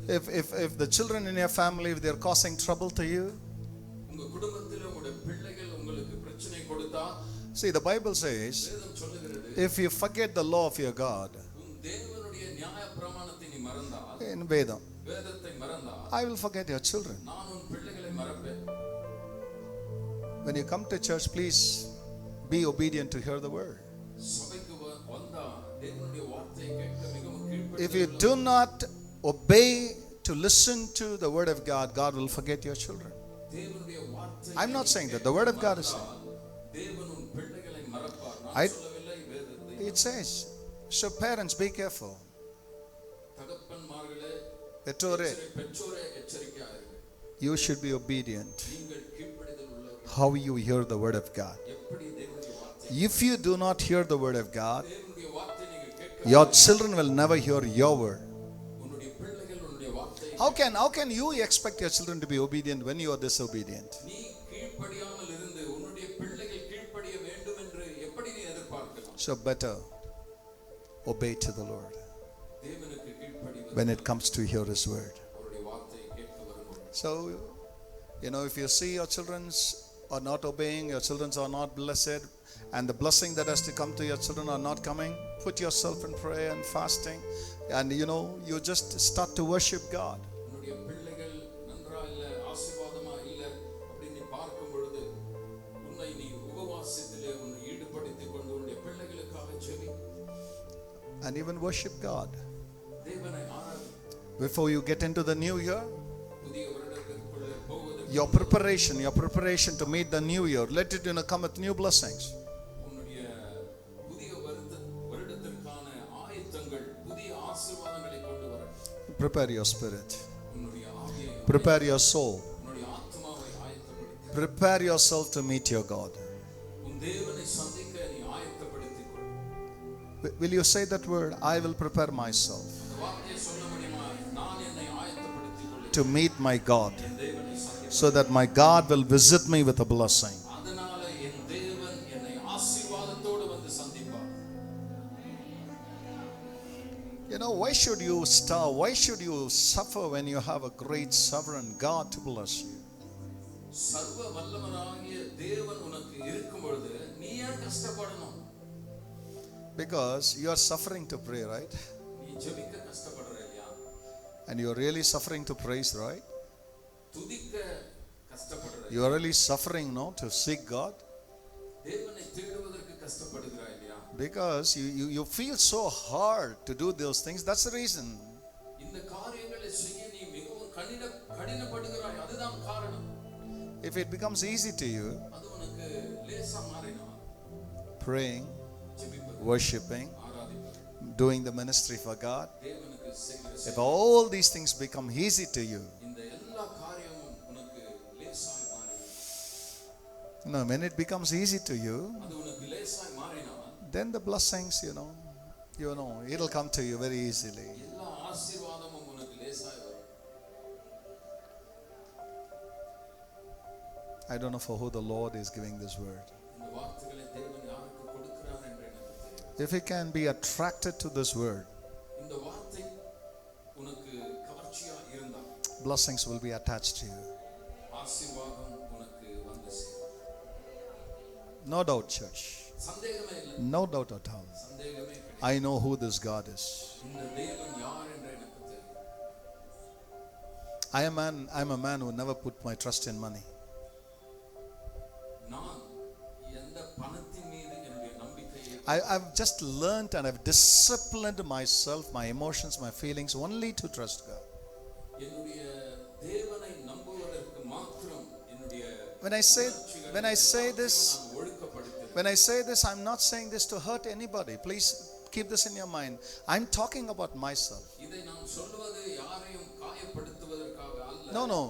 If the children in your family, if they're causing trouble to you, உங்க குடும்பத்திலே உங்களுடைய பிள்ளைகள் உங்களுக்கு பிரச்சனை கொடுத்தா, see, the Bible says, வேதம் சொல்லுகிறது, if you forget the law of your God, உன் தேவனுடைய நியாய பிரமாணத்தை நீ மறந்தால், in Vedam, வேதத்தை மறந்தால், I will forget your children. நான் உன் பிள்ளைகளை மறப்பேன். When you come to church, please be obedient to hear the word. சபைக்கு வந்தா தேவனுடைய வார்த்தையை கேட்க மிகவும் கீழ்ப்படிந்து, If you do not obey to listen to the word of God, God will forget your children. தேவனுடைய வார்த்தையை I'm not saying that. The word of God is saying. தேவன் உன் பிள்ளைகளை மறப்பார். நான் சொல்லவில்லை, வேதத்தை. It says. So parents, be careful. தகப்பன்மார்களே, பெற்றோரே, எச்சரிக்கையா இருங்க. you should be obedient. நீங்கள் கீழ்ப்படிதல் உள்ளவர்கள். How you hear the word of God. எப்படி தேவனுடைய வார்த்தை, If you do not hear the word of God, தேவனுடைய வார்த்தை நீங்கள் கேட்க, your children will never hear your word. உன்னுடைய பிள்ளைகள் உன்னுடைய வார்த்தையை, How can you expect your children to be obedient when you are disobedient? நீ கீழ்ப்படியாமல் இருந்து உன்னுடைய பிள்ளைகள் கீழ்ப்படிய வேண்டும் என்று எப்படி நீ எதிர்பார்க்கலாம்? So better obey to the Lord தேவனுக்கு கீழ்ப்படிவது when it comes to hear his word. அவருடைய வார்த்தையை கேட்க வரும்போது. So, if you see your children are not obeying, your children are not blessed, and the blessing that has to come to your children are not coming, put yourself in prayer and fasting, and you just start to worship God. உன்னுடைய பிள்ளைகள் நன்றா இல்ல, ஆசீர்வாதமா இல்ல அப்படி நீ பார்க்கும் பொழுது உன்னை நீ உபவாசத்திலே உன்னை ஈடுபடுத்திக் கொண்டு உன்னுடைய பிள்ளைகளுக்காக JP. And even worship God. தேவனை Arathi. Before you get into the new year, புதிய வருடத்திற்குள்ளே போவதற்கு your preparation to meet the new year, let it come with new blessings. உன்னுடைய புதிய வருடத்திற்கான ஆயத்தங்கள், புதிய ஆசீர்வாதங்களை கொண்டு வர Prepare your spirit. உன்னுடைய ஆவியை, Prepare your soul. உன்னுடைய ஆத்மாவை ஆயத்தப்படுத்தி, Prepare yourself to meet your God. உன் தேவனை சந்திக்க நீ ஆயத்தப்படுத்திக் கொள். Will you say that word? I will prepare myself அந்த வார்த்தையை சொல்ல முடியுமா? நான் என்னை ஆயத்தப்படுத்திக் கொள்கிறேன் to meet my God, என் தேவனை சந்திக்க. so that my God will visit me with a blessing. அதனால என் தேவன் என்னை ஆசீர்வாதத்தோடு வந்து சந்திப்பார். Why should you starve? Why should you suffer when you have a great sovereign God to bless you? சர்வ வல்லவராகிய தேவன் உனக்கு இருக்கும் பொழுது நீ ஏன் கஷ்டப்படணும்? Because you are suffering to pray, right? நீ ஜெபிக்க கஷ்டப்படுற இல்லையா? And you are really suffering to praise, right? துதிக்க கஷ்டப்படுற, You are really suffering, no, to seek God. தேவனை தேடுவதற்கு கஷ்டப்படுகிறாய் இல்லையா? Because you feel so hard to do those things. That's the reason. இந்த காரியங்களை செய்ய நீ மிகவும் கடினப்படுகிறாய். அதுதான் காரணம். If it becomes easy to you, அது உனக்கு லேசா மாறினா, praying, ஜெபிப்பது, worshiping, ஆராதிப்பது, doing the ministry for God, தேவனுக்கு செய்கிற if all these things become easy to you, இந்த எல்லா காரியமும் உனக்கு லேசாய் மாறினா, when it becomes easy to you, அது உனக்கு லேசாய் மாறினா, then the blessings, it'll come to you very easily. எல்லா ஆசீர்வாதமும் உனக்கு லேசாய் வரும். I don't know for who the Lord is giving this word. இந்த வார்த்தைகளை தேவன் யாருக்கு கொடுக்கிறார் என்று எனக்கு தெரியும். If you can be attracted to this word, இந்த வார்த்தை உனக்கு கவர்ச்சியா இருந்தால் blessings will be attached to you. ஆசீர்வாதம் உனக்கு வந்து சேரும். No doubt, church. சந்தேகமே இல்லை. No doubt at all. சந்தேகமே கிடையாது. I know who this God is. இந்த தேவன் யார் என்று எனக்கு தெரியும். I'm a man who never put my trust in money. நான் எந்த பணத்தின் மீது என்னுடைய நம்பிக்கையை, I've just learned and I've disciplined myself, my emotions, my feelings, only to trust God. என்னுடைய தேவனை நம்புவதற்கு மாத்திரம் என்னுடைய When I say this, நான் ஒழுக்கப்படுத்துகிறேன். when I say this, I'm not saying this to hurt anybody. Please keep this in your mind. I'm talking about myself. இதை நான் சொல்வது யாரையும் காயப்படுத்துவதற்காக அல்ல. No.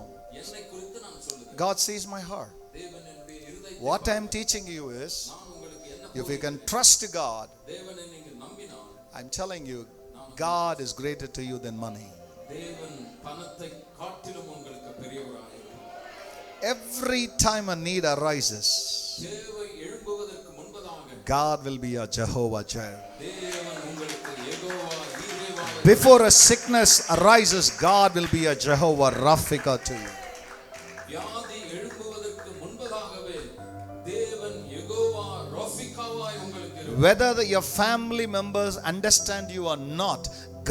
என்னை குறித்து நான் சொல்லுகிறேன். God sees my heart. தேவன் என்னுடைய இருதயத்தை, What I'm teaching you is, நான் உங்களுக்கு என்ன if you can trust God, தேவனை நீங்கள் நம்பினால், I'm telling you, God is greater to you than money. தேவன் பணத்தை காட்டிலும் உங்களுக்கு பெரியவராயிருக்கிறார். Every time a need arises, தேவை எழும்புவதற்கு முன்பதாக God will be your Jehovah Jireh. தேவன் உங்களுக்கு Jehovah ஈரேவாக Before a sickness arises, God will be a Jehovah Rapha to you. வியாதி எழும்புவதற்கு முன்பதாகவே தேவன் யெகோவா ராஃபிகாவாய் உங்களுக்கு இருப்பார். Whether your family members understand you or not,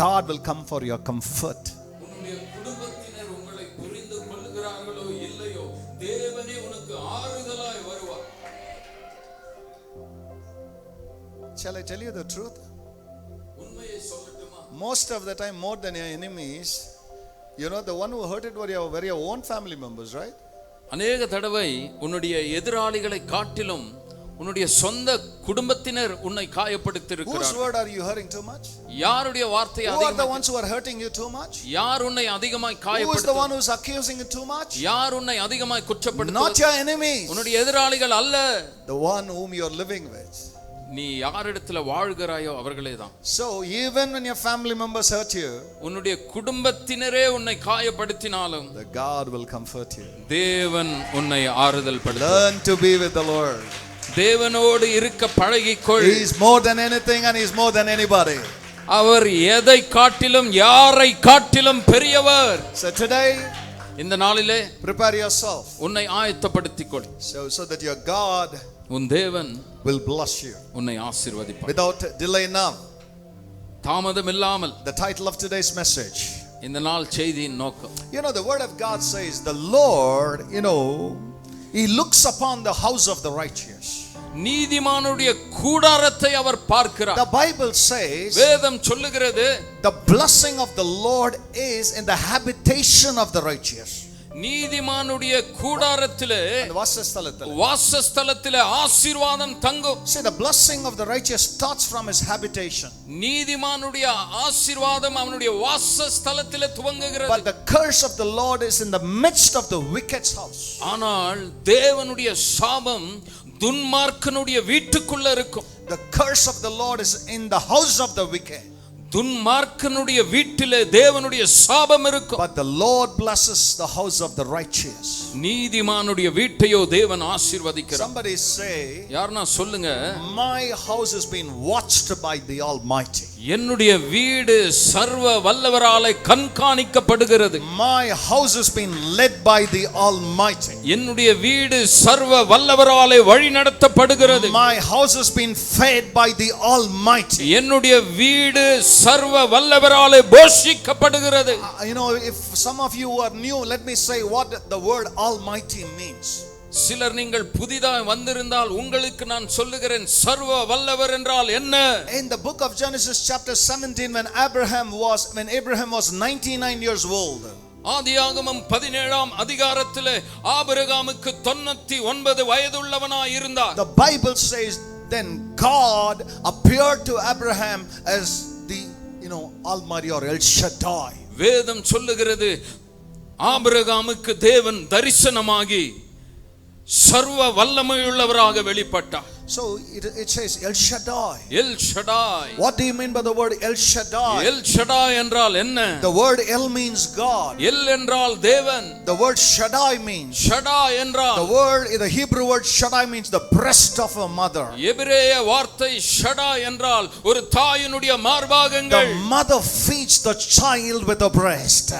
God will come for your comfort. உன்னுடைய குடும்பத்தினர் உங்களை புரிந்து கொள்கிறார்களோ இல்லையோ தேவனே உனக்கு ஆறுதலாய் வருவார். Shall I tell you the truth? உண்மையை சொல்லட்டுமா? Most of the time, more than your enemies, you know, the one who hurt it were your own family members, right? அநேக தடவை உன்னுடைய எதிராளிகளை காட்டிலும் உன்னுடைய சொந்த குடும்பத்தினர் உன்னை காயப்படுத்தி Whose இருக்கிறார்கள். word are you hearing too much? யாருடைய வார்த்தை Who are the அதிகமாக ones who are hurting you too much? யார் உன்னை அதிகமாய் Who is the காயப்படுத்து one who is accusing you too much? யார் உன்னை அதிகமாய் Not குற்றப்படுத்து your enemies. உன்னுடைய எதிராளிகள் அல்ல, The one whom you are living with. நீ யாரிடத்துல வாழ்கிறாயோ அவர்களே தான். So even when your family members hurt you, உன்னுடைய குடும்பத்தினரே உன்னை காயப்படுத்தினாலும் the God will comfort you. தேவன் உன்னை ஆறுதல் படுத்துவார். Learn to be with the Lord. தேவனோடு இருக்க பழகிக்கொள். He is more than anything and He is more than anybody. அவர் எதை காட்டிலும் யாரை காட்டிலும் பெரியவர். So today, இந்த நாளிலே prepare yourself உன்னை ஆயத்தப்படுத்திக்கொள். so that your God உன் தேவன் will bless you. உன்னை ஆசீர்வதிப்பார். Without delay now, தாமதம் இல்லாமல். the title of today's message. இந்த நாள் செய்தியின் நோக்கம். You know, the word of God says, the Lord, you know, He looks upon the house of the righteous. நீதிமானுடைய கூடாரத்தை அவர் பார்க்கிறார். The Bible says, வேதம் சொல்லுகிறது, the blessing of the Lord is in the habitation of the righteous. நீதிமானுடைய கூடாரத்திலே வாசஸ்தலத்திலே ஆசீர்வாதம் தங்கும். See, the blessing of the righteous starts from his habitation. நீதிமானுடைய ஆசீர்வாதம் அவனுடைய வாசஸ்தலத்திலே துவங்குகிறது. But the curse of the Lord is in the midst of the wicked's house. ஆனால் தேவனுடைய சாபம் துன்மார்க்கனுடைய வீட்டுக்குள்ள இருக்கும். The curse of the Lord is in the house of the wicked. துன்மார்க்கனுடைய வீட்டிலே தேவனுடைய சாபம் இருக்கும். But the Lord blesses the house of the righteous. நீதிமானுடைய வீட்டையோ தேவன் ஆசீர்வதிக்கிறார். Somebody say, யாரனா சொல்லுங்க, my house has been watched by the Almighty. என்னுடைய வீடு சர்வ வல்லவராலே கண்காணிக்கப்படுகிறது. My house has been led by the Almighty. என்னுடைய வீடு சர்வ வல்லவராலே வழிநடத்தப்படுகிறது. My house has been fed by the Almighty. என்னுடைய வீடு சர்வ வல்லவராலே போஷிக்கப்படுகிறது. You know, if some of you are new, let me say what the word Almighty means. சிலர் நீங்கள் புதிதாக வந்திருந்தால் உங்களுக்கு நான் சொல்லுகிறேன், சர்வ வல்லவர் என்றால் என்ன? In the book of Genesis chapter 17, when Abraham was 99 years old, ஆதியாகமம் 17ஆம் அதிகாரத்திலே ஆபிரகாமுக்கு 99 வயதுள்ளவனாய் இருந்தார். the Bible says, then God appeared to Abraham as the, you know, Almighty or El Shaddai. வேதம் சொல்லுகிறது, ஆபிரகாமுக்கு தேவன் தரிசனமாகி சர்வ வல்லமையுள்ளவராக வெளிப்பட்டார். So it says El Shaddai. El Shaddai. What do you mean by the word El Shaddai? El Shaddai என்றால் என்ன? The word El means God. El என்றால் தேவன். The word Shaddai means, Shaddai என்றால், the Hebrew word Shaddai means the breast of a mother. எபிரேய வார்த்தை Shaddai என்றால் ஒரு தாயினுடைய மார்பாகங்கள். The mother feeds the child with a breast.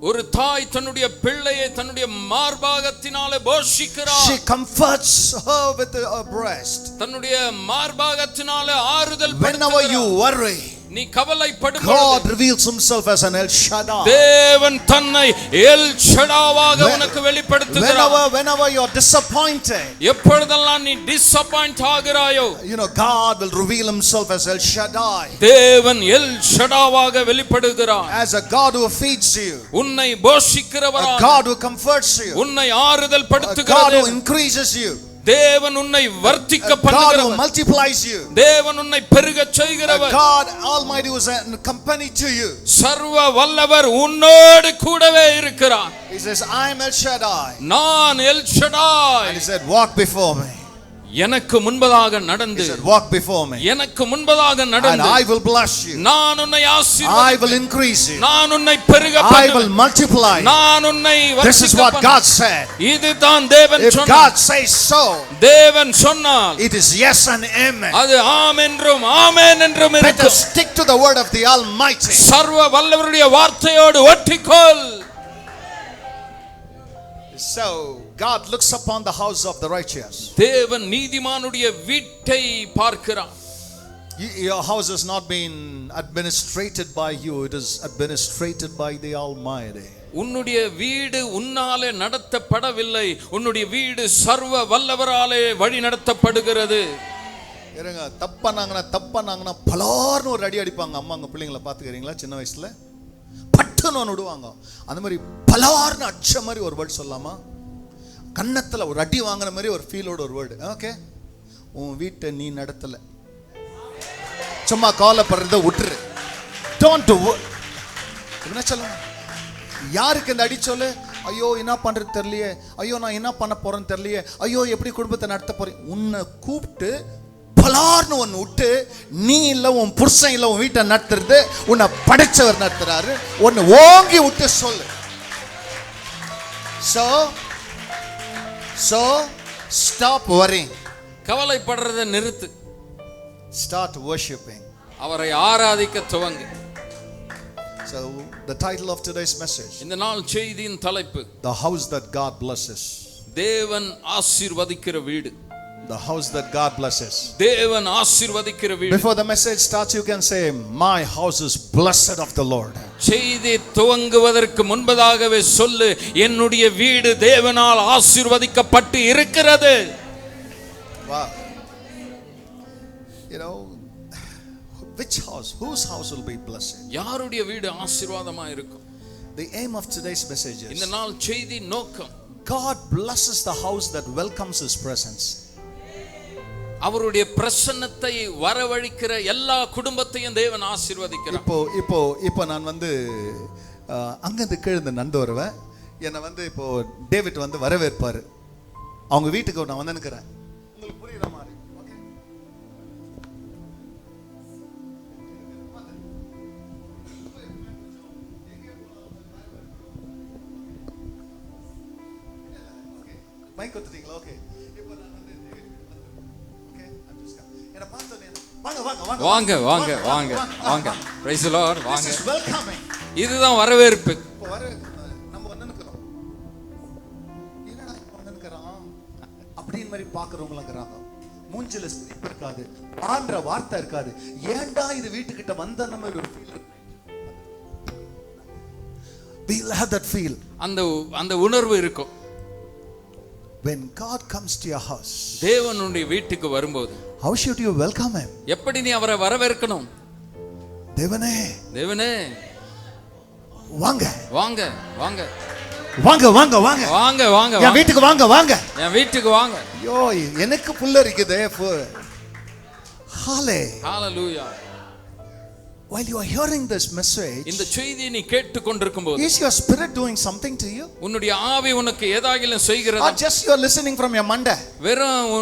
ஒரு தாய் தன்னுடைய பிள்ளையை தன்னுடைய மார்பாகத்தினாலே போஷிக்கிறார். She comforts her with her breast. தன்னுடைய மார்பாகத்தினாலே ஆறுதல் Whenever படுத்துகிறார். you worry, நீ கவலைப்படும் God பொழுது reveals himself as an El Shaddai. தேவன் தன்னை எல் ஷடாவாக உனக்கு வெளிப்படுத்துகிறார். Whenever you are disappointed, எப்பொழுதெல்லாம் நீ disappoint ஆகிறாயோ, you know, God will reveal himself as El Shaddai, தேவன் எல் ஷடாவாக வெளிப்படுகிறார். as a God who feeds you, உன்னை a போஷிக்கிறவராக, God who comforts you, உன்னை ஆறுதல் a God படுத்துகிறவர், who increases you, தேவன் உன்னை வர்த்திக்க a God who பண்ணுகிறவர், multiplies you, தேவன் உன்னை பெருகச் a செய்கிறவர், God Almighty who is a company to you. சர்வ வல்லவர் உன்னோடு கூடவே இருக்கிறார். He says, I am El Shaddai. நான் L Shaddai. And he said, walk before me. எனக்கு முன்பதாக நடந்து, he said, walk before me, எனக்கு முன்பதாக and நடந்து, I will bless you, நான் உன்னை I ஆசீர்வதிப்பேன், will increase you, நான் உன்னை பெருக I will பண்ணுவேன், multiply you. நான் உன்னை This is what God said. இதுதான் தேவன் If சொன்னார். God says so, தேவன் சொன்னால் it is yes and amen. அது ஆம் என்றும் ஆமென் என்றும் Better இருக்கும். stick to the word of the Almighty. சர்வ வல்லவருடைய வார்த்தையோடு ஒட்டிக்கொள். So God looks upon the house of the righteous. தேவன் நீதிமானுடைய வீட்டை பார்க்கிறார். Your house has not been administrated by you, it is administrated by the Almighty. உன்னுடைய வீடு உன்னாலே நடத்தப்படவில்லை, உன்னுடைய வீடு சர்வ வல்லவராலே வழி நடத்தப்படுகிறது. இருங்க, தப்பானாங்கன்னா பலார்னு ஒரு அடி அடிப்பாங்க. அம்மாங்க பிள்ளைங்களை பார்த்துக்கிறீங்களா? சின்ன வயசுல பட்டுன்னு ஒன்று விடுவாங்க. அந்த மாதிரி பலார்னு அடிச்ச மாதிரி ஒரு வேர்டு சொல்லலாமா? கன்னத்துல ஒரு அடி வாங்கின மாதிரி ஒரு ஃபீலோட ஒரு வேர்டு. ஓகே, உன் வீட்டை நீ நடத்தல, சும்மா கவலைப்படுறத விட்டுரு. டோன்ட் என்ன சொல்லுங்க, யாருக்கு இந்த அடி சொல்லு? ஐயோ என்ன பண்றது தெரியலையே, ஐயோ நான் என்ன பண்ண போறேன்னு தெரியலையே, ஐயோ எப்படி குடும்பத்தை நடத்த போறேன். உன்னை கூப்பிட்டு பலார்னு ஒன்று விட்டு, நீ இல்லை, உன் புருஷன் இல்லை, உன் வீட்டை நடத்துறது உன்னை படைச்சவர் நடத்துறாரு. ஒன்று ஓங்கி விட்டு சொல்லு. So stop worrying. கவலைப்படுறதை நிறுத்து. Start worshiping. அவரை ஆராதிக்க துவங்கு. So the title of today's message, இந்த நாள் செய்தியின் தலைப்பு, the house that God blesses. தேவன் ஆசீர்வதிக்கிற வீடு. The house that God blesses. தேவன் ஆசீர்வதிக்கிற வீடு. Before the message starts, you can say, my house is blessed of the Lord. செய்தி துவங்குவதற்கு முன்பதாகவே சொல்லு, என்னுடைய வீடு தேவனால் ஆசீர்வதிக்கப்பட்டு இருக்கிறது. Wow. You know, which house, whose house will be blessed? யாருடைய வீடு ஆசீர்வாதமா இருக்கும்? The aim of today's message இந்த is, நாள் செய்தி நோக்கம், God blesses the house that welcomes His presence. அவருடைய பிரசன்னத்தை வரவழைக்கிற எல்லா குடும்பத்தையும் தேவன் ஆசீர்வதிக்கிறார். இப்போ நான் வந்து அங்கிருந்து கீழே நடந்து வருவேன். என்னை வந்து இப்போ டேவிட் வந்து வரவேற்பாரு. அவங்க வீட்டுக்கு நான் வந்து நிற்கிறேன். உங்களுக்கு புரியுற மாதிரி மைக் கொடுத்துட்டீங்களா? ஓகே, இப்போ நான் வந்து வாங்க வாங்க வாங்க வாங்க, பிரைஸ் தி லார்ட், வாங்க. This is welcoming. இதுதான் வரவேற்பு. நம்ம வந்து நிக்கிறோம், என்னடா வந்து நிக்கிறோம் அப்படின் மாதிரி பாக்குறவங்க இருக்கறாங்க. மூஞ்சில சிரிப்பு இருக்காது, ஆன்ற வார்த்தை இருக்காது. ஏன்டா இது வீட்டுக்கிட்ட வந்த நம்ம ஒரு feel, we'll have that feel. அந்த உணர்வு இருக்கும். When God comes to your house, தேவனுடைய வீட்டுக்கு வரும்போது how should you welcome him? எப்படி நீ அவரை வரவேற்கணும்? தேவனே, தேவனே வாங்க வாங்க வாங்க வாங்க வாங்க வாங்க வாங்க வாங்க, என் வீட்டுக்கு வாங்க வாங்க, என் வீட்டுக்கு வாங்க. ஐயோ எனக்கு புல்ல இருக்குதே. ஹalleluya. While you are hearing this message, இந்த செய்தியை நீ கேட்டு கொண்டிருக்கும்போது, is your spirit doing something to you? உன்னுடைய ஆவி உனக்கு ஏதாகிலும் செய்கிறதா? Or just you are listening from your Monday? வெறும்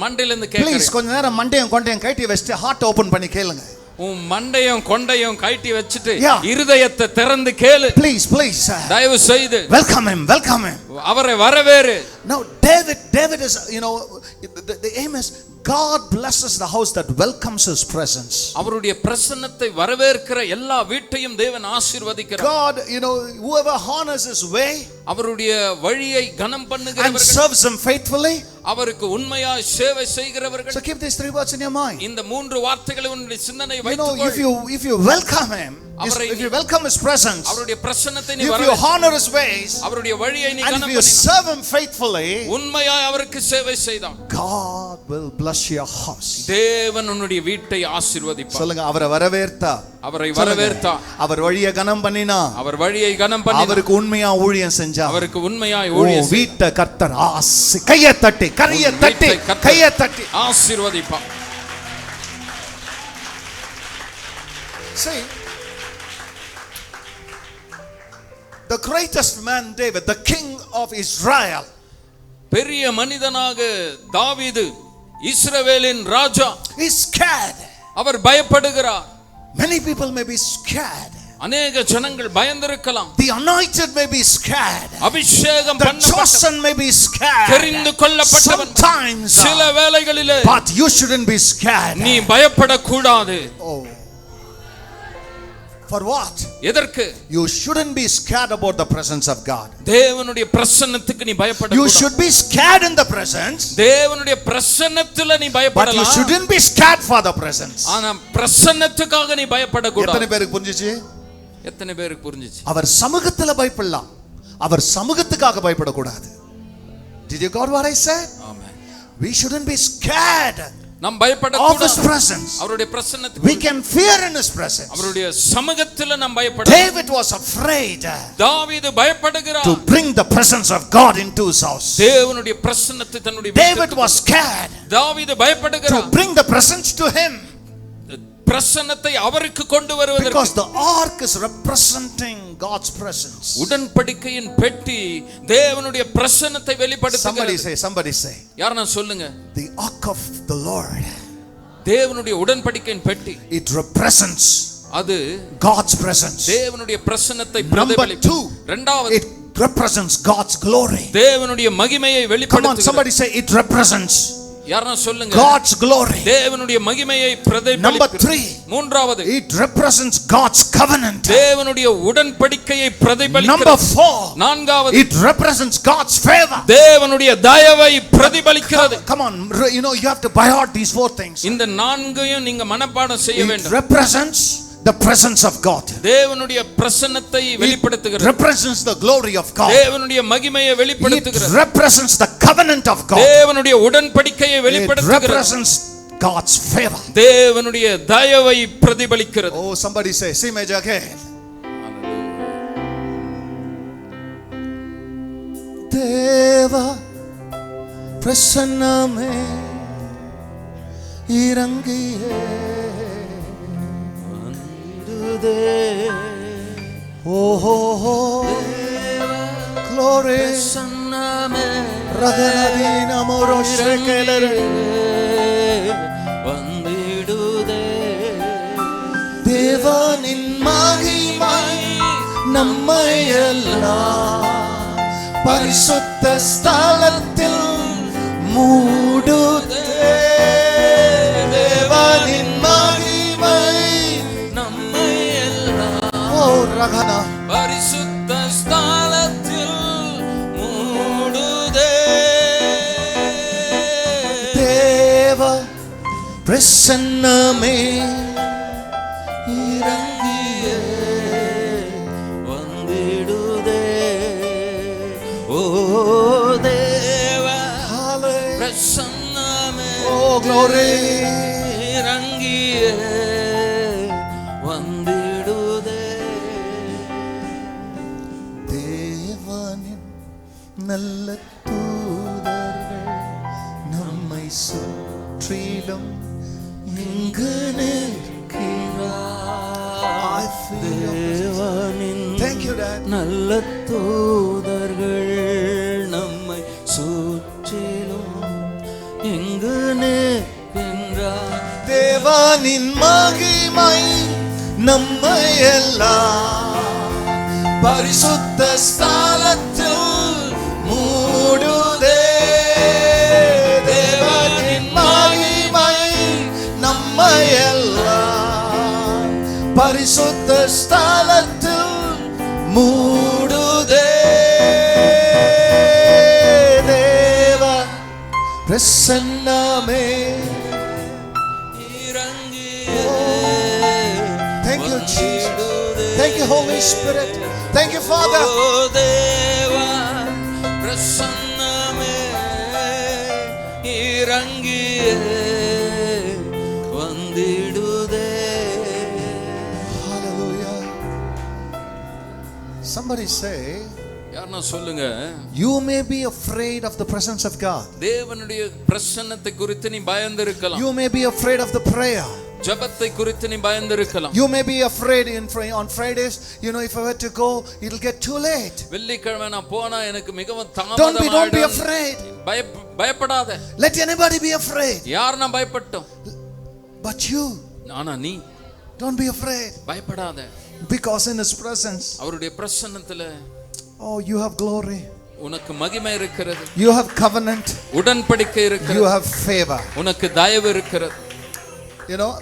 மண்டையில இருந்து கேக்குறீங்க. Please கொஞ்ச நேரம் மண்டையும் கொண்டையும் கட்டி வச்சிட்டு ஹார்ட் ஓபன் பண்ணி கேளுங்க. உன் மண்டையும் கொண்டையும் கட்டி வச்சிட்டு இருதயத்தை திறந்து கேளு. Please தயவு செய்து welcome him. அவரை வரவேறு. Now David is, you know, the aim is God blesses the house that welcomes his presence. அவருடைய பிரசன்னத்தை வரவேற்கிற எல்லா வீட்டையும் தேவன் ஆசீர்வதிக்கிறார். God, you know, whoever honors his way, அவருடைய வழியை கனம் பண்ணுகிறவர்கள், and serves him faithfully, அவருக்கு உண்மையாய் சேவை செய்கிறவர்கள். So keep these three words in your mind. இந்த மூன்று வார்த்தைகளை உன்னுடைய சிந்தனை வைத்துக்கொள். You know, if you welcome him, if you welcome his presence, அவருடைய பிரசன்னத்தை நீ வரவேற்று, if you honor his ways, அவருடைய வழியை நீ கனம் பண்ணினா, and if you serve him faithfully, உண்மையாய் அவருக்கு சேவை செய்தால், God will bless your house. தேவன் உன்னுடைய வீட்டை ஆசீர்வதிப்பார். சொல்லுங்க, அவரை வரவேற்றா, அவரை வரவேற்றா, அவர் வழியை கனம் பண்ணினா, அவர் வழியை கனம் பண்ணினா, அவருக்கு உண்மையா ஊழியம் செஞ்சா, அவருக்கு உண்மையாய் ஊழியம் செஞ்சா, வீட்டை கர்த்தர் கையை தட்டி கையை தட்டி ஆசீர்வதிப்பார். See, the greatest man David, the king of Israel, பெரிய மனிதனாக தாவீது, இஸ்ரவேலின் ராஜா is scared. Our பயப்படுகிறார். Many people may be scared. அநேக ஜனங்கள் பயந்திருக்கலாம். The anointed may be scared. அபிஷேகம் The பண்ணப்பட்டவன் chosen may be scared. தெரிந்து கொள்ளப்பட்டவன் Sometimes, சில வேளைகளிலே but you shouldn't be scared. நீ பயப்படக்கூடாது. Oh. For what? எதற்கு? You shouldn't be scared about the presence of God. தேவனுடைய பிரசன்னத்துக்கு நீ பயப்படக்கூடாது. You should be scared in the presence. தேவனுடைய பிரசன்னத்துல நீ பயப்படலாம். But you shouldn't be scared for the presence. ஆனா பிரசன்னத்துக்காக நீ பயப்படக்கூடாது. எத்தனை பேருக்கு புரிஞ்சிச்சு? எத்தனை பேருக்கு புரிஞ்சிச்சு? அவர் சமூகத்துல பயப்படலாம். அவர் சமூகத்துக்காக பயப்படக்கூடாது. Did you got what I said? Amen. We shouldn't be scared. நாம் பயப்படக்கூடாது. Of his presence. அவருடைய பிரசன்னத்துக்கு We can fear in his presence. அவருடைய சமூகத்துல நாம் பயப்படலாம். David was afraid தாவீது பயப்படுகிறார். to bring the presence of God into his house. தேவனுடைய பிரசன்னத்தை தன்னுடைய David was scared தாவீது பயப்படுகிறார். to bring the presence to him. பிரசன்னத்தை அவருக்கு கொண்டு வருவதற்கு. Because the ark is representing God's presence. உடன்படிக்கையின் பெட்டி தேவனுடைய பிரசன்னத்தை வெளிப்படுத்துகிறது. Somebody say. யாரனா சொல்லுங்க. The ark of the Lord. தேவனுடைய உடன்படிக்கையின் பெட்டி. It represents அது God's presence. தேவனுடைய பிரசன்னத்தை Number 2. இரண்டாவது It represents God's glory. தேவனுடைய மகிமையை வெளிப்படுத்துகிறது. Come on, somebody say it represents யாரனா சொல்லுங்க. God's glory. தேவனுடைய மகிமையை பிரதிபலிக்கிறது. Number 3. மூன்றாவது it represents God's covenant. தேவனுடைய உடன்படிக்கையை பிரதிபலிக்கிறது. Number 4. நான்காவது it represents God's favor. தேவனுடைய தயவை பிரதிபலிக்கிறது. Come on, you know you have to buy out these 4 things. இந்த நான்கையும் நீங்க மனப்பாடம் செய்ய வேண்டும். It represents the presence of God. தேவனுடைய பிரசன்னத்தை வெளிப்படுத்துகிறது. It represents the glory of God. தேவனுடைய மகிமையை வெளிப்படுத்துகிறது. It represents the covenant of God. தேவனுடைய உடன்படிக்கையை வெளிப்படுத்துகிறது. It represents God's favor. தேவனுடைய தயவை பிரதிபலிக்கிறது. Oh, somebody say see major again. தேவ பிரசன்னமே இறங்கியே oh glory raganadina moroshekelere vandidude devanin mahimai nammayellam parisutha stalathil moodude devanin ரகனா பரிசுத்த ஸ்தலத்தில் மூடுதே தேவ பிரசன்னமே இறங்கியே வந்திடுதே ஓ தேவ பிரசன்னமே ஓ glory இறங்கியே நல்ல தூதர்கள் நம்மை சுற்றிலும் இங்கு நிற்கிறார். Thank you, Dad. நல்ல தூதர்கள் நம்மை சுற்றிலும் இங்கு நிற்கிறார். தேவனின் மகிமை நம்மை எல்லாம் பரிசுத்த ஸ்தலத்தில் மூடுதே. தேவனின் மகிமை நம்மை எல்லாம் பரிசுத்த ஸ்தலத்தில் மூடுதே. தேவ பிரசன்னமே Thank you, Jesus. Thank you, Holy Spirit. Thank you, Father. Deva prasanname irangiye vandidude. Hallelujah. Somebody say, யாரனா சொல்லுங்க, you may be afraid of the presence of God. தேவனுடைய பிரசன்னத்தை குறித்து நீ பயந்திருக்கலாம். You may be afraid of the prayer. ஜெபத்தை குறித்து நீ பயந்திருக்கலாம். You may be afraid on Fridays, if I were to go, it'll get too late. வெள்ளிக்கிழமை நான் போனா எனக்கு மிகவும் Don't be தாமதமாயிடும். afraid. பயப்படாத. Let anybody be afraid. யார் நான் பயப்பட்டோம்? But you, ஆனா நீ don't be afraid. பயப்படாத. Because in his presence, அவருடைய பிரசன்னத்திலே you have glory. உனக்கு மகிமை இருக்கிறது. You have covenant. உடன்படிக்கை இருக்கிறது. You have favor. உனக்கு தயவு இருக்கிறது.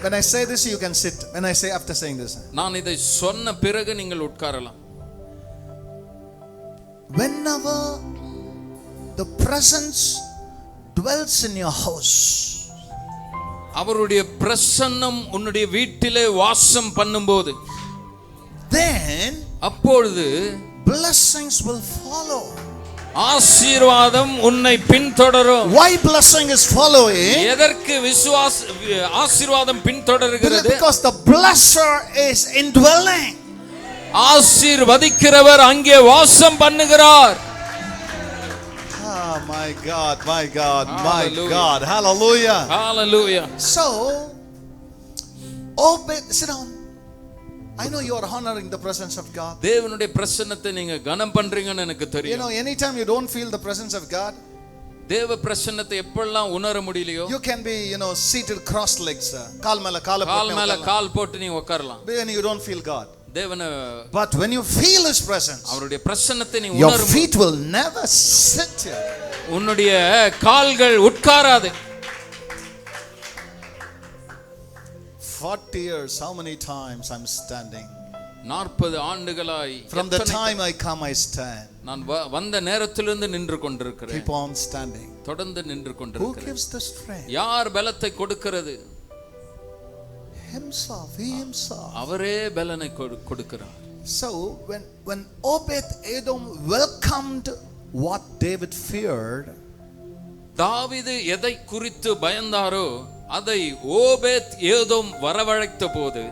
When I say this, you can sit. When I say after saying this, நான் இதை சொன்ன பிறகு நீங்கள் உட்காரலாம். Whenever the presence dwells in your house, அவருடைய பிரசன்னம் உன்னுடைய வீட்டிலே வாசம் பண்ணும்போது, then அப்பொழுது blessings will follow. ஆசீர்வாதம் உன்னை பின்தொடரும். Why blessing is following? எதற்கு ஆசீர்வாதம் பின்தொடர்கிறது? Because the blesser is indwelling. ஆசீர்வதிக்கிறவர் அங்கே வாசம் பண்ணுகிறார். My God, my God, my God. Hallelujah. Hallelujah. So, sit down. I know you are honoring the presence of God. தேவனுடைய பிரசன்னத்தை நீங்க கனம் பண்றீங்கன்னு எனக்கு தெரியும். Anytime you don't feel the presence of God, தேவ பிரசன்னத்தை எப்பெல்லாம் உணர முடியலையோ, you can be seated cross legs, கால் மேல கால் போட்டு நீங்க உட்காரலாம். When you don't feel God. But when you feel his presence, அவருடைய பிரசன்னத்தை நீ your feet will never sit here. உன்னுடைய கால்கள் உட்காராது. 40 years, how many times I'm standing? 40 ஆண்டுகளாய் from the time I come I stand. நான் வந்த நேரத்திலிருந்து நின்று கொண்டிருக்கிறேன். Keep on standing. தொடர்ந்து நின்று கொண்டிருக்கிறேன். Who gives the strength? யார் பலத்தை கொடுக்கிறது? Himself, he himself. அவரே பலனை கொடுக்கிறார். So when Obed-Edom welcomed what David feared, தாவீது எதை குறித்து பயந்தாரோ அதை ஓபேத்-ஏதோம் வரவழைத்த போது,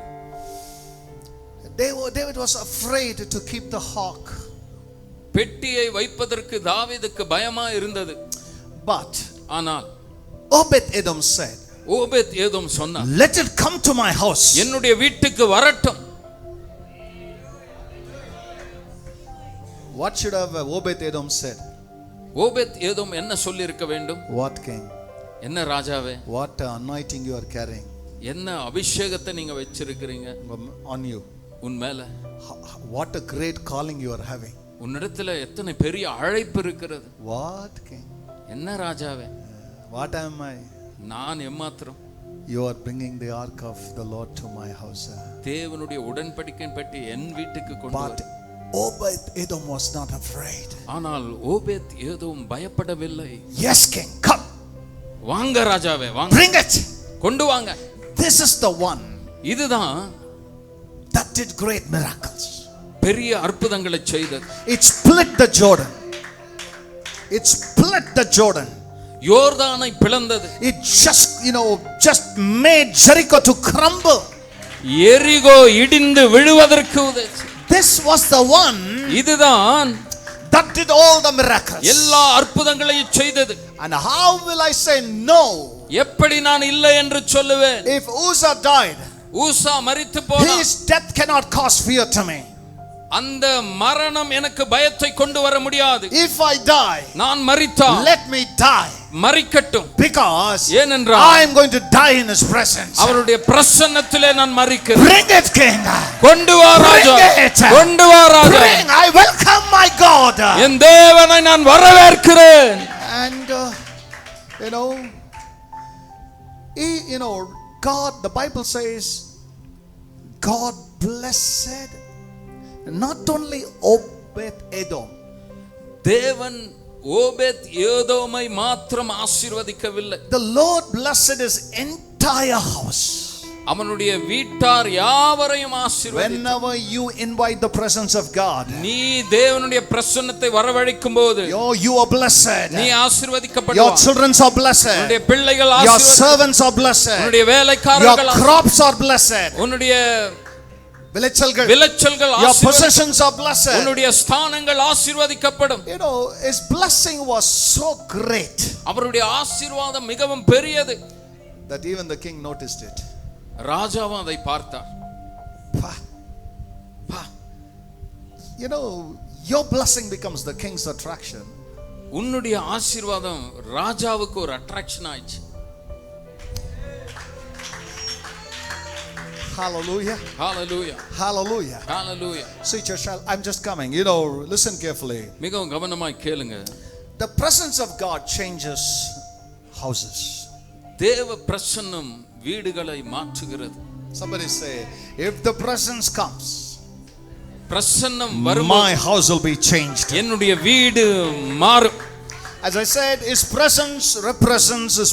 David was afraid to keep the ark. பெட்டியை வைப்பதற்கு தாவீதுக்கு பயமா இருந்தது. But ஆனால் Obed-Edom said, ஓபேத்-ஏதோம் சொன்னார், let it come to my house. என்னுடைய வீட்டுக்கு வரட்டும். What should have Obed-Edom said? ஓபேத்-ஏதோம் என்ன சொல்லி இருக்க வேண்டும்? What king? என்ன ராஜாவே? What anointing you are carrying? என்ன அபிஷேகத்தை நீங்க வச்சிருக்கீங்க on you? உன் மேல. What a great calling you are having. உன்னிடத்துல எத்தனை பெரிய அழைப்பு இருக்கிறது. What king? என்ன ராஜாவே? What am I? நான் எம்மாத்திரம்? You are bringing the ark of the Lord to my house. தேவனுடைய உடன்படிக்கையின் பெட்டி என் வீட்டுக்கு கொண்டு வா. But Obed-Edom was not afraid. ஆனால் ஓபேத்-ஏதோம் பயப்படவில்லை. Yes king, come. வாங்க ராஜாவே, வாங்க. Bring it. கொண்டு வாங்க. This is the one. இதுதான் that did great miracles. பெரிய அற்புதங்களை செய்தது. It split the Jordan. It split the Jordan. யோர்தானை பிளந்தது. It just made Jericho to crumble. எரிகோ இடிந்து விழுவதற்கு உதவி. This was the one. இதுதான் that did all the miracles. எல்லா அற்புதங்களையும் செய்தது. And how will I say no? எப்படி நான் இல்லை என்று சொல்லுவேன்? If Uzzah died, ஊசா மரித்து போனான். his death cannot cause fear to me. அந்த மரணம் எனக்கு பயத்தை கொண்டு வர முடியாது. If I die, நான் மரித்தால் let me die. மரிக்கட்டும். Because ஏனென்றால் I am going to die in his presence. அவருடைய பிரசன்னத்திலே நான் மரிக்கிறேன். Bring it king. கொண்டு வா ராஜா. கொண்டு வா ராஜா. Bring, I welcome my God. என் தேவனை நான் வரவேற்கிறேன். And God, the Bible says, God blessed not only Obed-Edom. தேவன் ஓபேத்-ஏதோமை மாத்திரம் ஆசீர்வதிக்கவில்லை. The Lord blessed his entire house. அவனுடைய வீட்டார் யாவரையும் ஆசீர்வதித்தார். Whenever you invite the presence of God, நீ தேவனுடைய பிரசன்னத்தை வரவழைக்கும்போது you are blessed. நீ ஆசீர்வதிக்கப்படுவாய். Your children are blessed. உன்னுடைய பிள்ளைகள் Your servants are blessed. உன்னுடைய வேலைக்காரர்கள், your crops are blessed. உன்னுடைய விளைச்சல்கள், your possessions are blessed. உன்னுடைய ஸ்தானங்கள் ஆசீர்வதிக்கப்படும். His blessing was so great அவருடைய ஆசீர்வாதம் மிகவும் பெரியது. that even the king noticed it. ராஜாவும் அதை பார்த்தார். Pa. Pa. You know, your blessing becomes the king's attraction. உன்னுடைய ஆசீர்வாதம் ராஜாவுக்கு ஒரு அட்ராக்ஷன் ஆயிடுச்சு. Hallelujah. Hallelujah. Hallelujah. Hallelujah. See, church, I'm just coming. You know, listen carefully. மிகவும் கவனமாய் கேளுங்க. The presence of God changes houses. தேவ பிரசன்னம் வீடுகளை மாற்றுகிறது. Somebody say, if the presence comes, பிரசன்னம் வரும்போது my house will be changed. என்னுடைய வீடு மாறும். As I said, his presence represents his,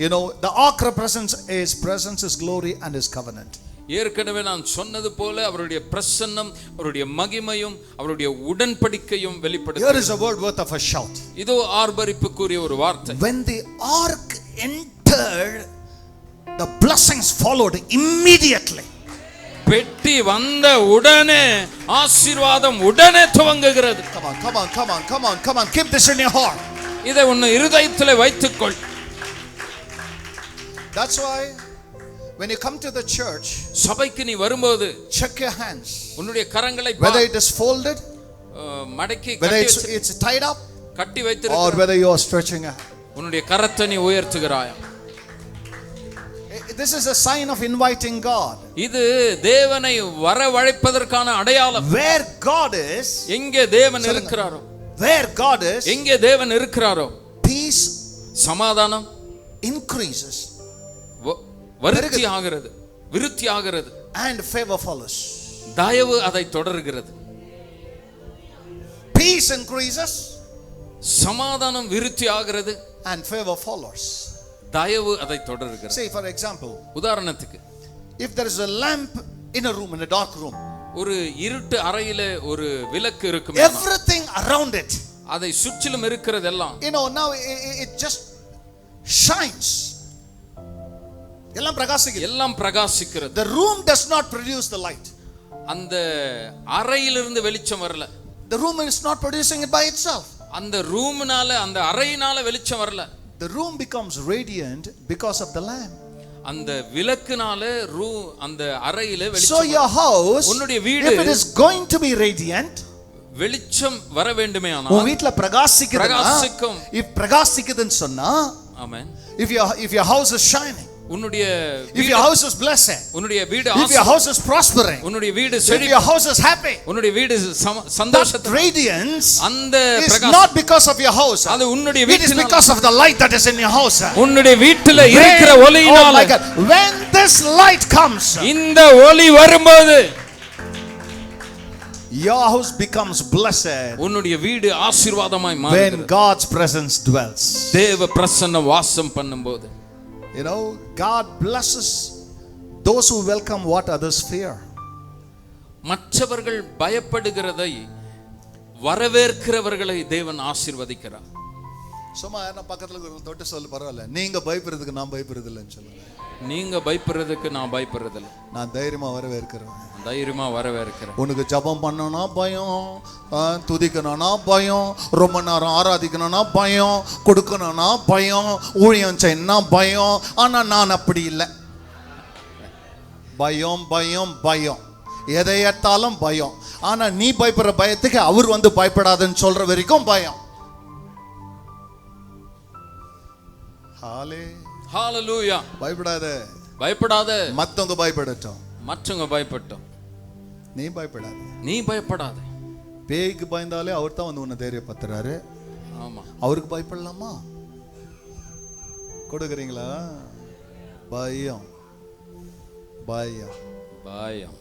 you know, the ark represents his presence, his glory and his covenant. ஏற்கனவே நான் சொன்னது போல அவருடைய பிரசன்னம், அவருடைய மகிமையும், அவருடைய உடன்படிக்கையும் வெளிப்படுகிறது. Here is a word worth of a shout. இதோ ஆர்ப்பரிப்புக்குரிய ஒரு வார்த்தை. When the ark entered, the blessings followed immediately. பெட்டி வந்த உடனே ஆசீர்வாதம் உடனே துவங்குகிறது. Come on, come on, come on, come on, come on. Keep this in your heart. இதை உன் இருதயத்திலே வைத்துக்கொள். That's why when you come to the church, சபைக்கு நீ வரும்போது check your hands. உன்னுடைய கரங்களை Whether it is folded, மடக்கி whether it's tied up, கட்டி or வைத்திருக்கிறாய், whether you are stretching out. உன்னுடைய கரத்தை நீ உயர்த்துகிறாய். This is a sign of inviting God. இது தேவனை வரவழைப்பதற்கான அடையாளம். Where God is, எங்கே தேவன் இருக்கிறாரோ, where God is, எங்கே தேவன் இருக்கிறாரோ peace சமாதானம் increases, விருத்தி ஆகிறது, விருத்தி ஆகிறது, and favor follows. தயவு அதை தொடர்கிறது. Peace increases, சமாதானம் விருத்தி ஆகிறது, and favor follows. தயவு அதை தொடர்கிறது. Say for example, உதாரணத்துக்கு, if there is a lamp in a room, in a dark room, ஒரு இருட்டு அறையிலே ஒரு விளக்கு இருக்கும், everything around it, அதை சுற்றிலும் இருக்கிறதெல்லாம், you know, now it just shines. எல்லாம் பிரகாசிக்கிறது. எல்லாம் பிரகாசிக்கிறது. The room does not produce the light. அந்த அறையிலிருந்து வெளிச்சம் வரல. The room is not producing it by itself. அந்த ரூம்னால, அந்த அறையினால வெளிச்சம் வரல. The room becomes radiant because of the lamp. அந்த விளக்குனால அந்த அறையில So வெளிச்சம். your house, உன்னுடைய வீடு, if it is going to be radiant, வெளிச்சம் வர வேண்டுமே ஆனால், உன் வீட்ல பிரகாசிக்குதுன்னா, பிரகாசிக்கும். if பிரகாசிக்குதுன்னு சொன்னா, ஆமென். if your house is shining, உன்னுடைய if your house is blessed, உன்னுடைய வீடு if your house is prospering, உன்னுடைய வீடு if செழிப்பு, your house is happy, உன்னுடைய வீடு that சந்தோஷத்தை, radiance அந்த is பிரகாசம் not because of your house. அது உன்னுடைய It is வீட்டினால, because of the light that is in your house. உன்னுடைய வீட்டில இருக்கிற Oh ஒளியினால. my God. When this light comes, இந்த ஒளி வரும்போது your house becomes blessed. உன்னுடைய வீடு ஆசீர்வாதமாய் When மாறுகிறது. God's presence dwells. தேவ பிரசன்னம் வாசம் பண்ணும்போது. You know, God blesses those who welcome what others fear. மற்றவர்கள் பயப்படுகிறதை வரவேற்கிறவர்களை தேவன் ஆசீர்வதிக்கிறார். சும்மா நான் பக்கத்துல தொட்டு சொல்லு, பரவாயில்ல, நீங்க பயப்படுறதுக்கு நான் பயப்படுறது இல்லைன்னு சொல்லுங்க. நீங்க பயப்படுறதுக்கு நான் பயப்படுறதில்லை, நான் தைரியமா வரவேற்கிறேன். தைரியமா வரவேற்கிறேன். உனக்கு ஜபம் பண்ணனா பயம், துதிக்கணும்னா பயம், ரொம்ப நேரம் ஆராதிக்கணும்னா பயம், கொடுக்கணும்னா பயம், ஊழியம் செய்யணும்னா பயம். ஆனா நான் அப்படி இல்லை. பயம் பயம் பயம், எதை ஏத்தாலும் பயம். ஆனா நீ பயப்படுற பயத்துக்கு அவர் வந்து பயப்படாதுன்னு சொல்ற வரைக்கும் பயம். ஹalleluya. பயப்படாத, பயப்படாத. மத்தவங்க பயப்படட்டும், மற்றவங்க பயப்பட்டோம், நீ பயப்படாத. நீ பயப்படாத. பேய்க்கு பயந்தாலே அவர் தான் வந்து உன்னை தைரியப்படுத்துறாரு. ஆமா, அவருக்கு பயப்படலாமா? கொடுக்குறீங்களா? பயம் பயம் பயம்.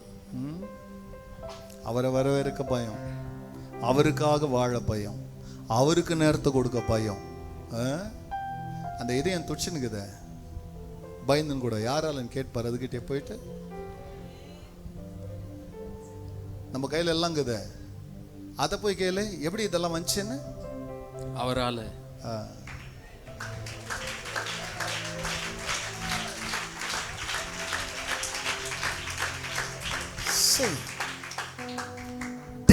அவரை வரவேற்க பயம், அவருக்காக வாழ பயம், அவருக்கு நேரத்தை கொடுக்க பயம். அந்த இதயம் துடிச்சுன்னுக்குத பயந்துன்னு கூட யாராலும் கேட்பார். அதுக்கிட்டே போயிட்டு நம்ம கையில எல்லாம் இருக்குத, அதை போய் கேளு எப்படி இதெல்லாம் வந்துச்சுன்னு. அவரால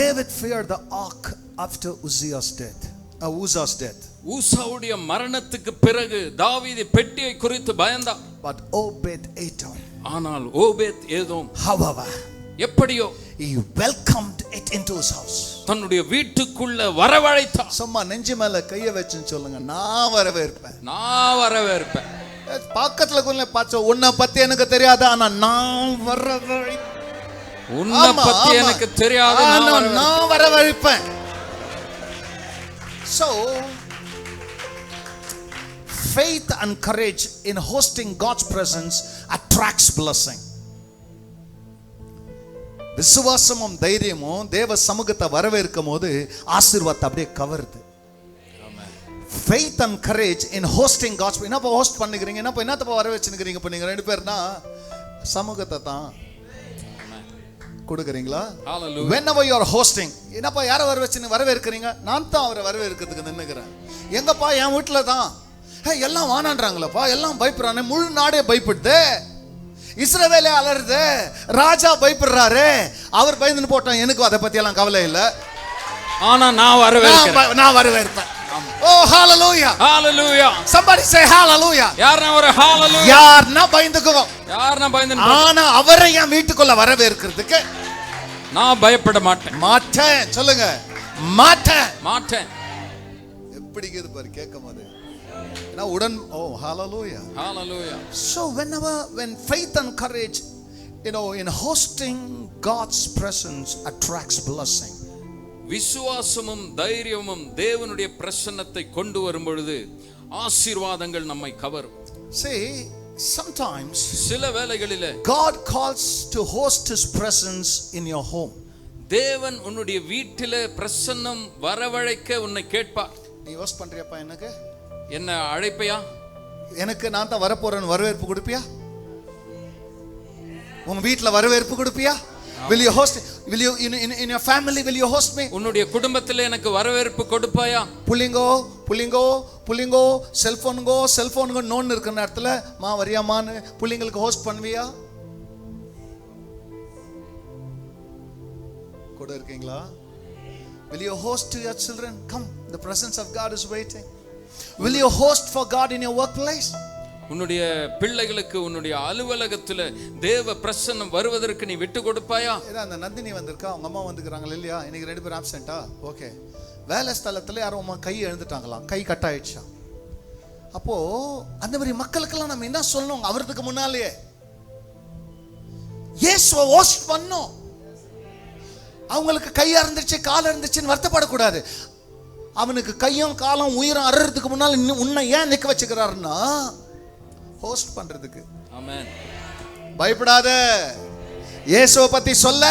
David feared the ark after Uzzah's death. ஊசாவுடைய மரணத்துக்கு பிறகு தாவீது பெட்டியை குறித்து பயந்தான். But Obed-Edom ஆனால் ஓபேத் ஏதோம் however, எப்படியோ he welcomed it into his house. தன்னுடைய வீட்டுக்குள்ள வரவழைத்தான். சும்மா நெஞ்சு மேல கைய வச்சுன்னு சொல்லுங்க, நான் வரவேற்பேன். நான் வரவேற்பேன். பக்கத்துல கொஞ்ச பாச்சோ, உன்னை பத்தி எனக்கு தெரியாது, ஆனா நான் வரவேற்பேன். உன்னை பத்தி எனக்கு தெரியாது, நான் வரவேற்பேன். So faith and courage in hosting God's presence attracts blessing. விசுவாசமும் தைரியமும் தேவ சமூகத்தை வரவேற்கும் போது ஆசீர்வாதத்தை அப்படியே கவருது. Faith and courage in hosting God's, என்னப்பா ஹோஸ்ட் பண்ணுகிறீங்க, என்னப்பா என்னத்தப்பா வர வச்சுக்கிறீங்க, இப்போ நீங்கள் ரெண்டு பேர்னா சமூகத்தை தான் கொடுக்குறீங்களா? Whenever you are hosting, என்னப்பா யாரை வர வச்சு வரவேற்கிறீங்க, நான் தான் அவரை வரவேற்கிறதுக்கு நின்னுக்கிறேன். எங்கப்பா என் வீட்டில் தான், எல்லாம் வானான்றாங்களப்பா, எல்லாம் பயப்படுறானே, முழு நாடே பயப்படுது, இஸ்ரவேலே அலறுது, ராஜா பயப்படுறாரு, அவர் பயந்துன்னு போட்டான், எனக்கு அதை பத்தி எல்லாம் கவலை இல்லை, ஆனா நான் வரவேற்பேன். Oh hallelujah, hallelujah, somebody say hallelujah. யார்னா ஒரு hallelujah, யார்னா பயந்துக்குவோம், யார்னா பயந்து, ஆனா அவரை என் வீட்டுக்குள்ள வரவேற்கிறதுக்கு நான் பயப்பட மாட்டேன். சொல்லுங்க, மாட்டேன். எப்படி இருக்குது பாரு கேட்கும்போது, ஏன்னா உடன் oh hallelujah, hallelujah. So when faith and courage, in hosting God's presence attracts blessing. விசுவாசமும் தைரியமும் தேவனுடைய பிரசன்னத்தை கொண்டு வரும் பொழுது ஆசீர்வாதங்கள் நம்மை கவரும். See, sometimes சில வேளைகளிலே God calls to host his presence in your home. தேவன் உன்னுடைய வீட்டிலே பிரசன்னம் வரவழைக்க உன்னை கேட்பார். நீ ஹோஸ்ட் பண்றியாப்பா, எனக்கு என்ன அழைப்பையா, எனக்கு நான் தான் வர போறேன்னு வரவேற்பு கொடுப்பியா? உங்க வீட்ல வரவேற்பு கொடுப்பியா? Will you host? Will you in your family? Will you host me? உன்னுடைய குடும்பத்திலே எனக்கு வரவேற்பு கொடுப்பாயா? புள்ளிங்கோ செல்போனுங்கோ நோன் இருக்கிற நேரத்துல மா வரியாமான்னு புள்ளிங்களுக்கு ஹோஸ்ட் பண்ணுவியா? கூட இருக்கீங்களா? Will you host to your children? Come, the presence of God is waiting. Will you host for God in your workplace? உன்னுடைய பிள்ளைகளுக்கு உன்னுடைய அலுவலகத்துல தேவ பிரசன்னம் வருவதற்கு நீ விட்டு கொடுப்பாயா? அந்த நந்தினி வந்திருக்கா, அவங்க அம்மா வந்துக்கிறாங்க இல்லையா, இன்னைக்கு ரெண்டு பேரும் ஆப்சென்ட்டா, ஓகே. வேலை ஸ்தலத்துல யாரும் அம்மா கை எழுந்துட்டாங்களாம், கை கட் ஆயிடுச்சா. அப்போ அந்த மாதிரி மக்களுக்கெல்லாம் நம்ம என்ன சொல்லணும், அவருக்கு முன்னாலேயே இயேசுவை ஹோஸ்ட் பண்ணோம். அவங்களுக்கு கையா இருந்துச்சு கால இருந்துச்சுன்னு வருத்தப்படக்கூடாது. அவனுக்கு கையும் காலம் உயிரும் அறறதுக்கு முன்னால் உன்னை ஏன் நிக்க வச்சுக்கிறாருன்னா ஹோஸ்ட் பண்றதுக்கு. ஆமென். பயப்படாத, இயேசுவை பத்தி சொல்ல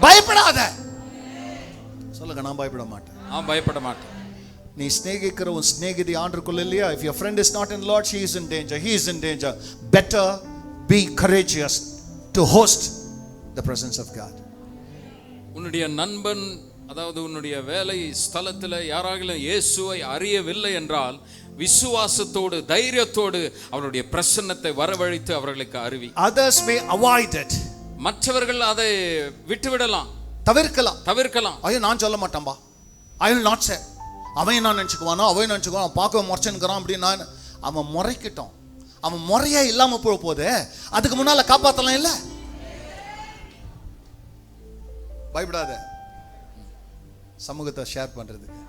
பயப்படாத. சொல்லுங்க, நான் பயப்பட மாட்டேன். நீ ஸ்நேகிக்கிற உன் ஸ்நேகிதி ஆண்டவருக்குள்ள இல்லையா? If your friend is not in Lord, she is in danger, he is in danger. Better be courageous to host the presence of God. உன்னுடைய நண்பன், அதாவது உன்னுடைய வேலை ஸ்தலத்தில் யாராகிலும் இயேசுவை அறியவில்லை என்றால் விசுவாசத்தோடு தைரியத்தோடு அவருடைய பிரசன்னத்தை வரவழைத்து அவர்களுக்கு அறிவி. Others may avoid it. மற்றவர்கள் அதை விட்டுவிடலாம், தவிர்க்கலாம். ஐயோ நான் சொல்ல மாட்டேன்பா, I will not say. அவன் என்ன நினைச்சுக்குவானோ, அவன் நினைச்சுக்குவான், பார்க்க முறைச்சுக்கிறான் அப்படின்னு அவன் முறைக்கிட்டோம். அவன் முறையே இல்லாம போகுது, அதுக்கு முன்னால காப்பாத்தலாம் இல்ல. பயப்படாத சமூகத்தை ஷேர் பண்றதுக்கு.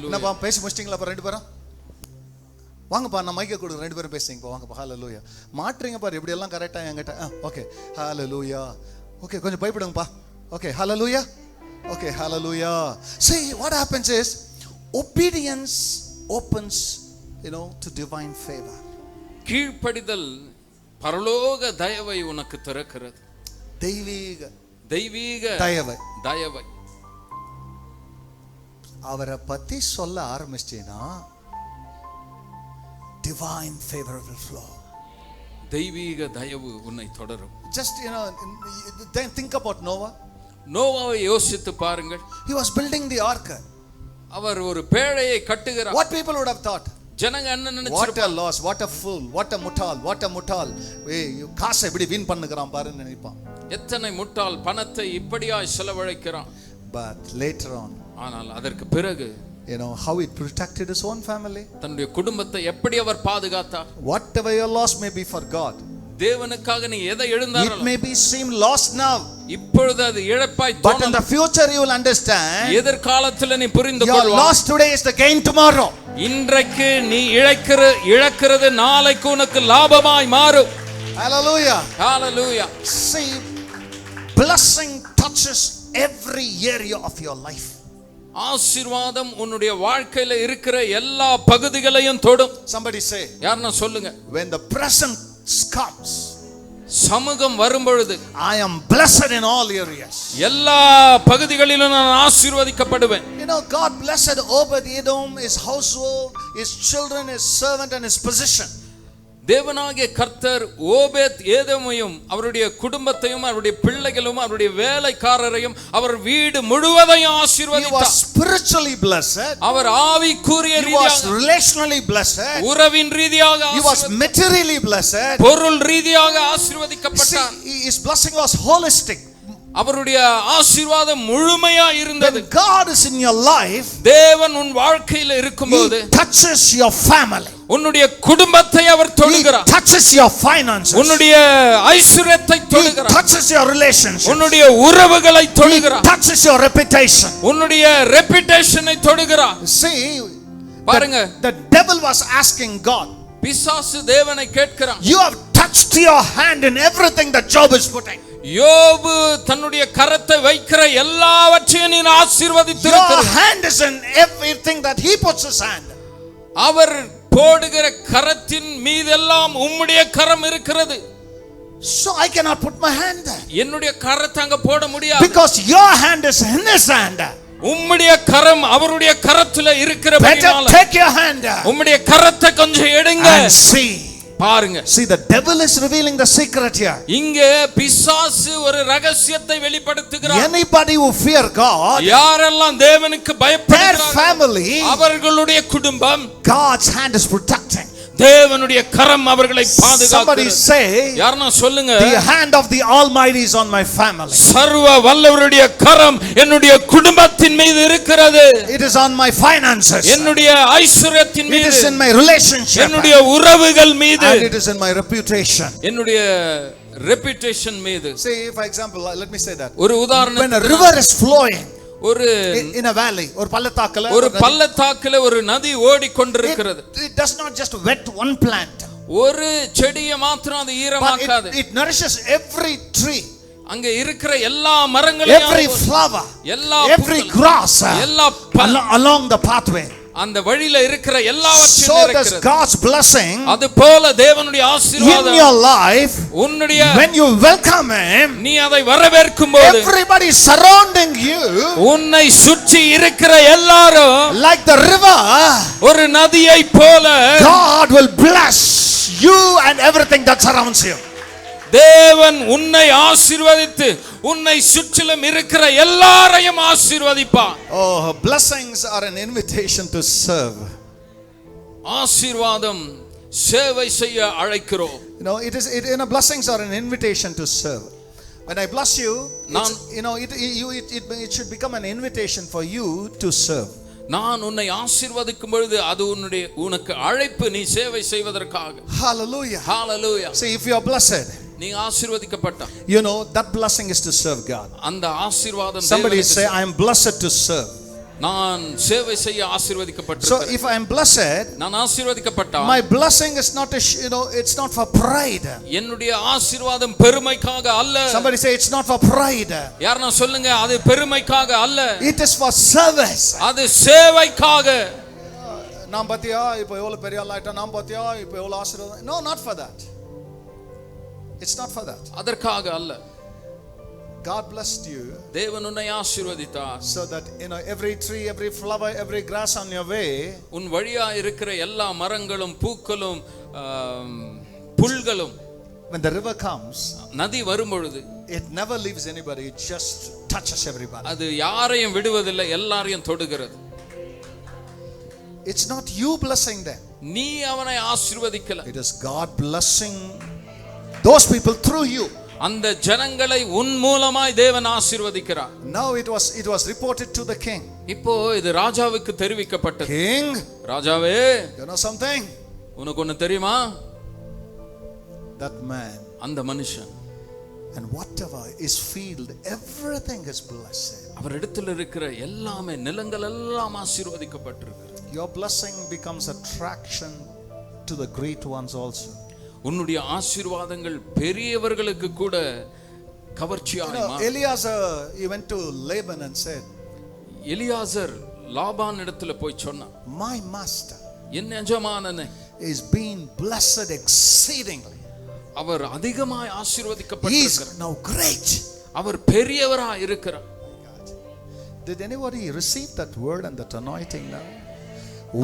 என்னப்பா பேசி முடிச்சிட்டீங்களா? ரெண்டு பேரும் வாங்கப்பா, நான் மைக்க கொடுக்குறேன், ரெண்டு பேரும் பேசுங்கப்பா, வாங்கப்பா. ஹalleluya. மாட்றீங்க பாரு, இப்படி எல்லாம் கரெக்டா என்கிட்ட. Okay, hallelujah. ஓகே, கொஞ்சம் பயப்படுங்கப்பா. Okay, hallelujah. Okay, hallelujah. See, what happens is obedience opens, to divine favor. கீழ்ப்படிதல் பரலோக தயவை உனக்கு திறக்கிறது. தெய்வீக தயவை அவரை பத்தி சொல்ல ஆரம்பிச்சேனா divine favor will flow. தெய்வீக தயவு உன்னை தொடரும். Just then think about Noah. நோவாவை யோசித்து பாருங்கள். He was building the ark. அவர் ஒரு பேழையை கட்டுகிறார். What people would have thought? ஜனங்க என்ன நினைச்சிருப்பாங்க? What a loss, what a fool, what a mutal. காசை இப்படி வீண் பண்ணுகிறான் பாருன்னு நினைப்பான். எத்தனை முட்டாள், பணத்தை இப்படியாய் செலவழிக்கிறான். But later on, ஆனால் அதற்கு பிறகு You know how it protected his own family. தன்னுடைய குடும்பத்தை எப்படி அவர் பாதுகாத்தார். Whatever your loss may be for God, தேவனுக்காக நீ எதை இழந்தாலும் it may be seem lost now, இப்பொழுது அது இழப்பாய் but in the future you will understand, எதிர்காலத்தில் நீ புரிந்து your கொள்வாய். loss today is the gain tomorrow. இன்றைக்கு நீ இழக்கிறது நாளைக்கு உனக்கு லாபமாய் மாறும். Hallelujah. Hallelujah. See, blessing touches every area of your life. ஆசீர்வாதம் உன்னுடைய வாழ்க்கையில இருக்கிற எல்லா பகுதிகளையும் தொடும். Somebody say, யாரனா சொல்லுங்க. when the presence comes, சமூகம் வரும்பொழுது, I am blessed in all areas. எல்லா பகுதிகளிலும் நான் ஆசீர்வதிக்கப்படுவேன். You know, God blessed Obed-Edom, his household, his children, his servant and his position. தேவனாகிய கர்த்தர் ஓபேத் ஏதோமையும் அவருடைய குடும்பத்தையும் அவருடைய பிள்ளைகளும் அவருடைய வேலைக்காரரையும் அவர் வீடு முழுவதையும் ஆசீர்வதித்தார். He was spiritually blessed. அவர் ஆவிக்குரிய ரீதியாக, he was relationally blessed. உறவின் ரீதியாக he was materially blessed. பொருள் ரீதியாக ஆசீர்வதிக்கப்பட்டார். His blessing was holistic. அவருடைய ஆசீர்வாதம் முழுமையா இருந்தது. When God is in your life, தேவன் உன் வாழ்க்கையில இருக்கும்போது, he touches your family. உன்னுடைய குடும்பத்தை அவர் தொடுகிறார். He touches your finances. உன்னுடைய ஐஸ்வரியத்தை தொடுகிறார். He touches your relationships. உன்னுடைய உறவுகளை தொடுகிறார். He touches your reputation. உன்னுடைய ரெபுடேஷனை தொடுகிறார். See, பாருங்க, the devil was asking God, பிசாசு தேவனை கேட்கிறான், you have touched your hand in everything that Job is putting. யோபு தன்னுடைய கரத்தை வைக்கிற எல்லாவற்றையும் நீ ஆசீர்வதித்திருக்கிறாய். Your hand is in everything that he puts his hand. அவர் போடுகிற கரத்தின் மீதெல்லாம் உம்முடைய கரம் இருக்கிறது. So I cannot put my hand there. என்னுடைய கரத்தை அங்க போட முடியாது. Because your hand is in his hand. உம்முடைய கரம் அவருடைய கரத்துல இருக்கிறபடியால், better take your hand there. உம்முடைய கரத்தை கொஞ்சம் எடுங்க. And see. பாருங்க. See, the devil is revealing the secret here. இங்கே பிசாசு ஒரு ரகசியத்தை வெளிப்படுத்துகிறார். Anybody who fear God, யாரெல்லாம் தேவனுக்கு பயப்படுகிறார்கள், their family, அவர்களுடைய குடும்பம், God's hand is protecting. தேவனுடைய கரம் அவர்களை பாதுகாக்கிறது. Somebody say, யாரனா சொல்லுங்க, the hand of the Almighty is on my family. சர்வ வல்லவருடைய கரம் என்னுடைய குடும்பத்தின் மீது இருக்கிறது. It is on my finances. என்னுடைய ஐஸ்வரியத்தின் மீது. It is in my relationship. என்னுடைய உறவுகள் மீது. And it is in my reputation. என்னுடைய reputation மீது. Say, for example, let me say that. ஒரு உதாரணம், when a river is flowing ஒரு in a valley, ஒரு பள்ளத்தாக்குல, ஒரு பள்ளத்தாக்குல ஒரு நதி ஓடிக்கொண்டிருக்கிறது. It does not just wet one plant. ஒரு செடியை மாத்திரம் அது ஈரமாக்காது. It nourishes every tree. அங்க இருக்கிற எல்லா மரங்களையும், every flower, every grass, எல்லா along the pathway. அந்த வழியில இருக்கிற எல்லாவற்றையும் so நிறைக்கிறது. does God's blessing அது போல தேவனுடைய ஆசீர்வாதம் in your life. உன்னுடைய, when you welcome him, நீ அதை வரவேற்கும்போது, everybody surrounding you, உன்னை சுற்றி இருக்கிற எல்லாரும் like the river, ஒரு நதியை போல, God will bless you and everything that surrounds you. தேவன் உன்னை ஆசீர்வதித்து உன்னை சுற்றிலும் இருக்கிற எல்லாரையும் ஆசீர்வதிப்பார். Oh, blessings are an invitation to serve. ஆசீர்வாதம் சேவை செய்ய அழைக்கிறோம். You know, blessings are an invitation to serve. When I bless you, it should become an invitation for you to serve. நான் உன்னை ஆசீர்வதிக்கும் பொழுது அது உனக்கு அழைப்பு, நீ சேவை செய்வதற்காக. Hallelujah. Hallelujah. See, if you are blessed, நீ ஆசீர்வதிக்கப்பட்ட, you know that blessing is to serve God. அந்த ஆசீர்வாதம், somebody say, I am blessed to serve. நான் சேவை செய்ய ஆசீர்வதிக்கப்பட்டேன். So if I am blessed, நான் ஆசீர்வதிக்கப்பட்டால், my blessing is not it's not for pride. என்னுடைய ஆசீர்வாதம் பெருமைக்காக அல்ல. Somebody say, it's not for pride. யாரனா சொல்லுங்க, அது பெருமைக்காக அல்ல. It is for service. அது சேவைக்காக. நாம் பாத்தியா இப்போ எவ்வளவு பெரிய ஆள் ஆயிட்டோம், நாம் பாத்தியா இப்போ எவ்வளவு ஆசீர்வாதம். No, not for that. It's not for that. அதற்காக அல்ல. God blessed you, தேவன் உன்னை ஆசீர்வதித்தார், so that every tree, every flower, every grass on your way, உன் வழியா இருக்கிற எல்லா மரங்களும் பூக்களும் புல்களும், when the river comes, நதி வரும்பொழுது, it never leaves anybody, it just touches everybody. அது யாரையும் விடுவதில்லை, எல்லாரையும் தொடுகிறது. It's not you blessing them, நீ அவனை ஆசீர்வதிக்கல, it is God blessing those people through you. அந்த ஜனங்களை உன் மூலமாய் தேவன் ஆசீர்வதிக்கிறார். Now it was reported to the king. இப்போ இது ராஜாவுக்கு தெரிவிக்கப்பட்டது. King, ராஜாவே, you know something? உனக்கு ஒன்னு தெரியுமா? That man, அந்த மனுஷன், and whatever is field, everything is blessed. அவர் இடத்துல இருக்கிற எல்லாமே, நிலங்கள் எல்லாம் ஆசீர்வதிக்கப்பட்டிருக்கு. Your blessing becomes attraction to the great ones also. உன்னுடைய ஆசீர்வாதங்கள் பெரியவர்களுக்கு கூட கவர்ச்சியாய் மாறும். Eliezer, he went to Laban and said, Eliezer Laban இடத்துல போய் சொன்னான், my master, என் எஜமானனே, is being blessed exceedingly. அவர் அதிகமாய் He is ஆசீர்வதிக்கப்பட்டிருக்கிறார். now great. அவர் பெரியவராய் இருக்கிறார். Did anybody receive that word and that anointing now?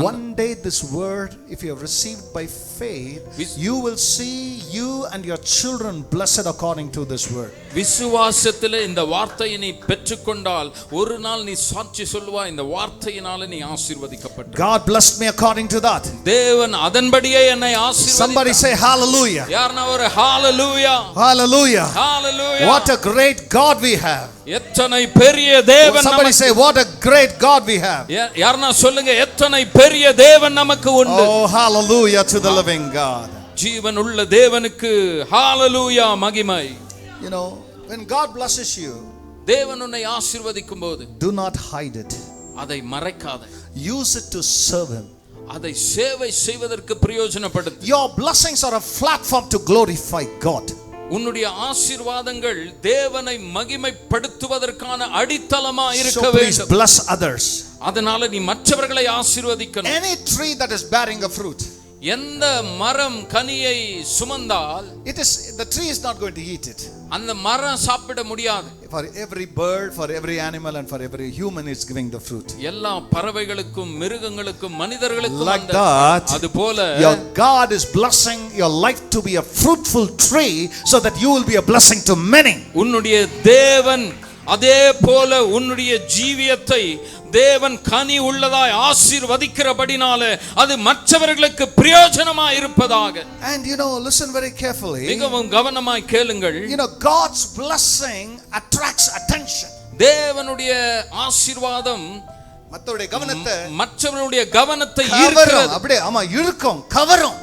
One day this word, if you have received by faith, you will see you and your children blessed according to this word. விசுவாசத்திலே இந்த வார்த்தையை நீ பெற்றுக்கொண்டால் ஒரு நாள் நீ சாட்சி சொல்லுவாய், இந்த வார்த்தையினால நீ ஆசீர்வதிக்கப்பட்டாய். God blessed me according to that. தேவன் அதன்படியே என்னை ஆசீர்வதித்தார். Somebody say hallelujah. யாரனா ஒரு ஹalleluya. Hallelujah. Hallelujah. What a great God we have. எத்தனை பெரிய தேவன். Somebody say what a great God we have. யாரனா சொல்லுங்க, எத்தனை பெரிய தேவன் நமக்கு உண்டு. Oh, hallelujah to the living God. ஜீவன் உள்ள தேவனுக்கு ஹalleluya மகிமை. You know, when God blesses you, தேவன் உன்னை ஆசீர்வதிக்கும்போது do not hide it. அதை மறைக்காதே. Use it to serve him. அதை சேவை செய்வதற்கு பிரயோஜனப்படுத்து. Your blessings are a platform to glorify God. உன்னுடைய ஆசீர்வாதங்கள் தேவனை மகிமைப்படுத்துவதற்கான அடித்தளமா இருக்க So please வேண்டும். bless others. அதனால நீ மற்றவர்களை ஆசீர்வதிக்கணும். Any tree that is bearing a fruit, எந்த மரம் கனியை சுமந்தால் the tree is not going to eat it. அந்த மரம் சாப்பிட முடியாது. For every bird, for every animal and for every human is giving the fruit. எல்லா பறவைகளுக்கும் மிருகங்களுக்கும் மனிதர்களுக்கும் Like that, அதுபோல your God is blessing your life to be a fruitful tree so that you will be a blessing to many. உன்னுடைய தேவன் அதே போல உன்னுடைய ஜீவியத்தை தேவன் கனி உள்ளதாய் ஆசீர்வதிக்கிறபடினாலே அது மற்றவர்களுக்கு பிரயோஜனமாய் இருப்பதாக. And you know, listen very carefully. மிகவும் கவனமாய் கேளுங்கள். You know, God's blessing attracts attention. தேவனுடைய ஆசீர்வாதம் மற்றவருடைய கவனத்தை மற்றவருடைய கவனத்தை கவரும். ஈர்க்கிறது. அப்படியே ஆமா இழுக்கும், கவரும்.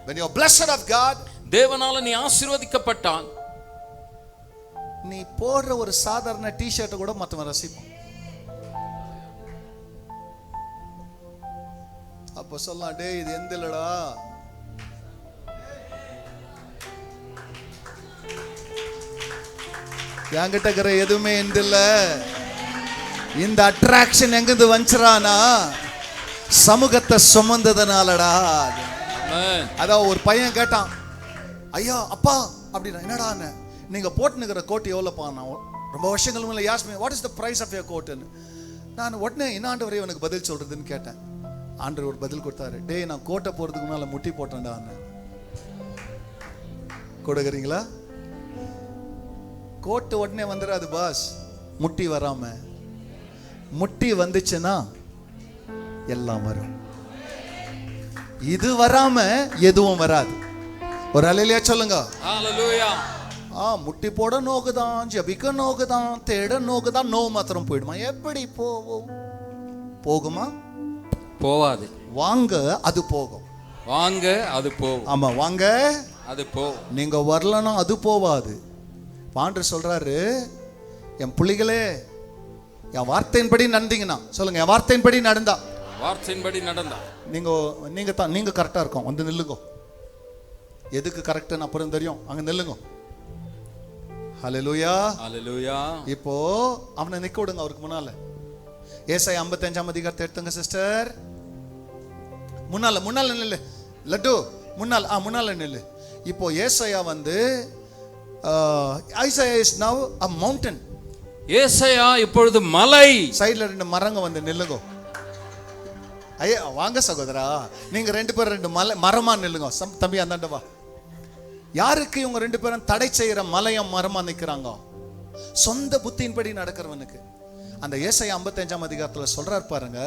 When you are blessed of God, தேவனால நீ ஆசீர்வதிக்கப்பட்டால் நீ போடுற ஒரு சாதாரண டி-ஷர்ட் கூட மத்தவன் ரசிப்பான். அப்ப சொல்லலாம், டேய் இது எந்த இல்லடா, என்கிட்ட இருக்கிற எதுவுமே எந்த இல்ல. இந்த அட்ராக்ஷன் எங்கிருந்து வந்துறானா, சமூகத்தை சுமந்ததனாலடா. அதான் ஒரு பையன் கேட்டான், ஐயா அப்பா அப்படின்னா, என்னடா நீங்க போட்டுனுக்கிற கோட் எவ்வளோப்பா? நான் ரொம்ப வருஷங்கள் முன்னாடி யாஸ்மே what is the price of your கோட்னு. நான் உடனே என்ன ஆண்டவரே எனக்கு பதில் சொல்றதுன்னு கேட்டேன். ஆண்டவர் ஒரு பதில் கொடுத்தாரு, டேய் நான் கோட்டை போறதுக்கு முன்னால முட்டி போட்டேன்டா. கொடுக்குறீங்களா? கோட்டு உடனே வந்துடாது பாஸ், முட்டி வராம. முட்டி வந்துச்சுன்னா எல்லாம் வரும். இது வராம எதுவும் வராது. ஒரு அல்லேலூயா சொல்லுங்க. ஹalleluya. முட்டி போட நோக்குதான், ஜபிக்க நோக்குதான், தேட நோக்குதான், நோ மாத்திரம் போயிடுமா? எப்படி போகுமா? போவாது. வாங்க அது போகும். வாங்க அது போகும். ஆமா வாங்க அது போகும். நீங்க வரலன்னா அது போவாது. ஆண்டவர் சொல்றாரு, என் பிள்ளைகளே என் வார்த்தையின்படி நடந்தீங்கன்னா, சொல்லுங்க என் வார்த்தையின்படி நடந்தா, வார்த்தையின்படி நடந்தா நீங்க கரெக்டா இருக்கும். வந்து நில்லுங்க. எதுக்கு கரெக்ட்னு அப்புறம் தெரியும், அங்க நில்லுங்க. ஹல்லேலூயா. ஹல்லேலூயா. இப்போ அவனை நிக்க விடுங்க அவருக்கு முன்னால. ஏசாயா 55ஆம் அதிகாரத்தை எடுத்துங்க சிஸ்டர். முன்னால நில்லு. லட்டு முன்னால நில்லு. இப்போ ஏசாயா வந்து ஐசாயா இஸ் நவ a mountain. ஏசாயா இப்பொழுது மலை. சைடுல ரெண்டு மரங்க வந்து நில்லுங்க. ஐயா வாங்க சகோதரா, நீங்க ரெண்டு பேரும் ரெண்டு மரமா நில்லுங்க. தம்பி அந்தாண்ட வா. யாருக்கு இவங்க ரெண்டு பேரும் தடை செய்யற மலையம் மரமா நிக்கிறாங்க? சொந்த புத்தியின்படி நடக்கிறவனுக்கு. அந்த ஏசாயா 55ஆம் அதிகாரத்துல சொல்றார் பாருங்க,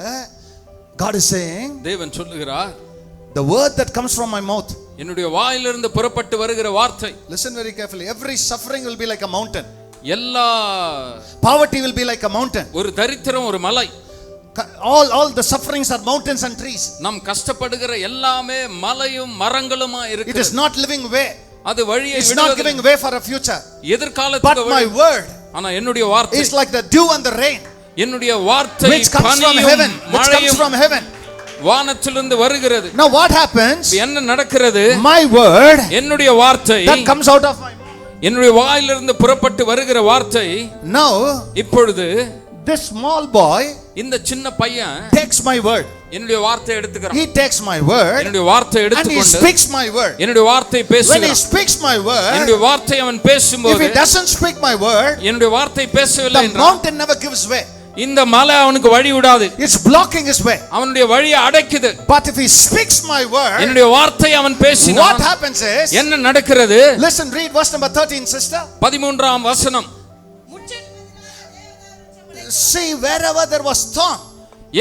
God is saying, தேவன் சொல்லுகிறார், The word that comes from my mouth. என்னுடைய வாயிலிருந்து புறப்பட்டு வருகிற வார்த்தை. Listen very carefully. Every suffering will be like a mountain. எல்லா poverty will be like a mountain. ஒரு தரித்திரம் ஒரு மலை. All the sufferings are mountains and trees. நாம் கஷ்டப்படுகிற எல்லாமே மலையும் மரங்களுமா இருக்கு. It is not living way. அது வழியை விடுவதில்லை. It's not giving way for a future. எதிர்காலத்துக்கு But my word ஆனா என்னுடைய வார்த்தை is like the dew and the rain. என்னுடைய வார்த்தை which comes from heaven. Which comes from heaven. வானத்திலிருந்து வருகிறது. Now what happens? என்ன நடக்கிறது? My word என்னுடைய வார்த்தை that comes out of my mouth. என்னுடைய வாயிலிருந்து புறப்பட்டு வருகிற வார்த்தை now இப்பொழுது this small boy இந்த சின்ன பையன் takes my word. என்னுடைய வார்த்தை எடுத்துக்கிறான். He takes my word. என்னுடைய வார்த்தை எடுத்துக்கொண்டு and he speaks my word. என்னுடைய வார்த்தை பேசுகிறான். when he speaks my word, என்னுடைய வார்த்தை அவன் பேசும்போது if he doesn't speak my word, என்னுடைய வார்த்தை பேசவில்லை என்றால் the mountain never gives way. இந்த மலை அவனுக்கு வழி விடாது. It's blocking his way. அவனுடைய வழியை அடைக்குது. But if he speaks my word, என்னுடைய வார்த்தை அவன் பேசினான். what happens is, என்ன நடக்கிறது? listen, read verse number 13, sister. 13ஆம் வசனம். See, wherever there was thorn,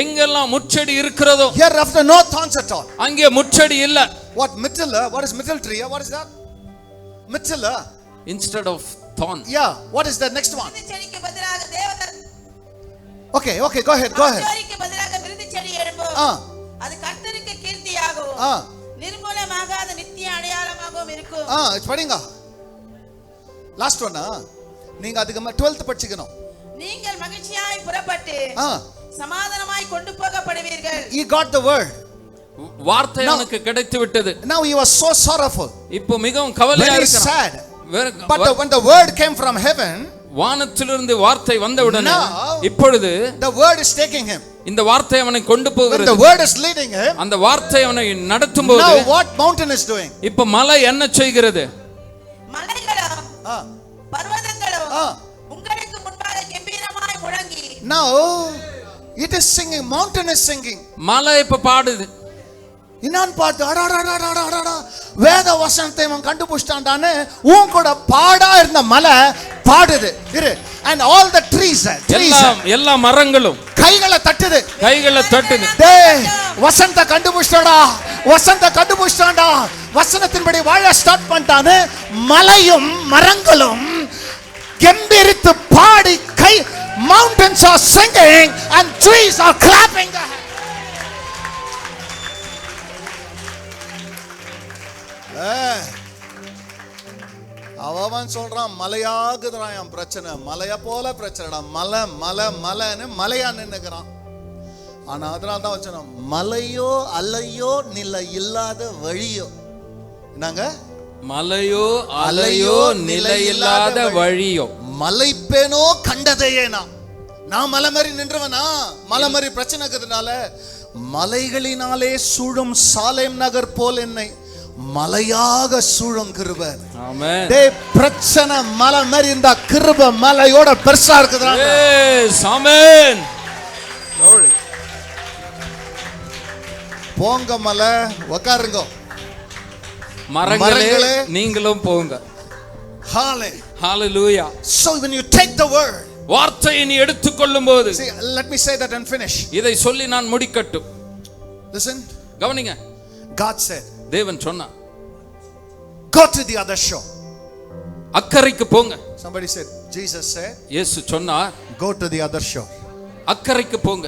எங்கெல்லாம் முட்செடி இருக்கிறதோ, hereafter no thorns at all. அங்கே முட்செடி இல்ல. What myrtle? What is myrtle tree? What is that? Myrtle. Instead of thorn. Yeah. What is the next one? Okay, go ahead. அது கர்த்தருக்கு கீர்த்தியாகவும் நிர்மூலமாகாத நித்திய அடையாளமாகவும் இருக்கும். it's படிங்க. Last one. நீங்க அதுக்கு 12th படிச்சுக்கணும். நீங்கள் மகிழ்ச்சியாய் புறப்பட்டு சமாதானமாய் கொண்டு போகப்படுவீர்கள். He got the word. வார்த்தை அவனுக்கு கிடைத்து விட்டது. Now he was so sorrowful. இப்போ மிகவும் கவலையா இருக்கிறான். Very sad. But when the word came from heaven, வானத்திலிருந்து வார்த்தை வந்தவுடனே இப்பொழுது the word is taking him. இந்த வார்த்தை அவனை கொண்டு போகிறது. When the word is leading him, அந்த வார்த்தை அவனை நடத்தும்போது now what mountain is doing? இப்ப மலை என்ன செய்கிறது? மலைகளும் பர்வதங்களும் உங்களுக்கு முன்பாக கம்பீரமாய் முழங்கி. Now it is singing. Mountain is singing. மலை இப்ப பாடுது. இன்னான் பார்த்து அடடடடடடடா வேத வசனத்தை அவன் கண்டுபிடிச்சான்டானே உன் கூட பாடா இருந்த மலை பாடுது இரு. And all the trees எல்லா மரங்களும் கைகளை தட்டுது. டேய் வசனத்தை கண்டுபிடிச்சான்டா வசனத்தின்படி வாழ ஸ்டார்ட் பண்ணிட்டானே மலையும் மரங்களும் கம்பீரித்து பாடி கை mountains are singing and trees are clapping. அவன் சொல்றான் மலையாகுதுறான் என் பிரச்சனை, மலைய போல பிரச்சனைடா, மலை மலை மலைன்னு மலையா நின்னுக்கிறான். ஆனா அதனால தான் வச்சோம் மலையோ அலையோ நிலை இல்லாத வழியோ. என்னங்க? மலையோ அலையோ நிலை இல்லாத வழியோ. மலைப்பேனோ கண்டதையே நான் மலை மாதிரி நின்றவனா? மலை மாதிரி பிரச்சனை இருக்கிறதுனால மலைகளினாலே சூழும் சாலேம் நகர் போல் என்னை மலையாக சூழும் கிருபை. ஆமென். டேய் பிரச்சனை மலை மாதிரி இருந்தா கிருபை மலையோட பெருசா இருக்குதா? எஸ் ஆமென். glory. போங்க மலை உட்காருங்க. மரங்களே நீங்களும் போங்க. hallelujah. So when you take the word, வார்த்தையை நீ எடுத்துக்கொள்ளும்போது, see, let me say that and finish. இதை சொல்லி நான் முடிக்கட்டும். Listen. கவனிங்க. God said, தேவன் சொன்னார், go to the other shore. அக்கரைக்கு போங்க. Somebody said, Jesus said, இயேசு சொன்னார், go to the other shore. அக்கரைக்கு போங்க.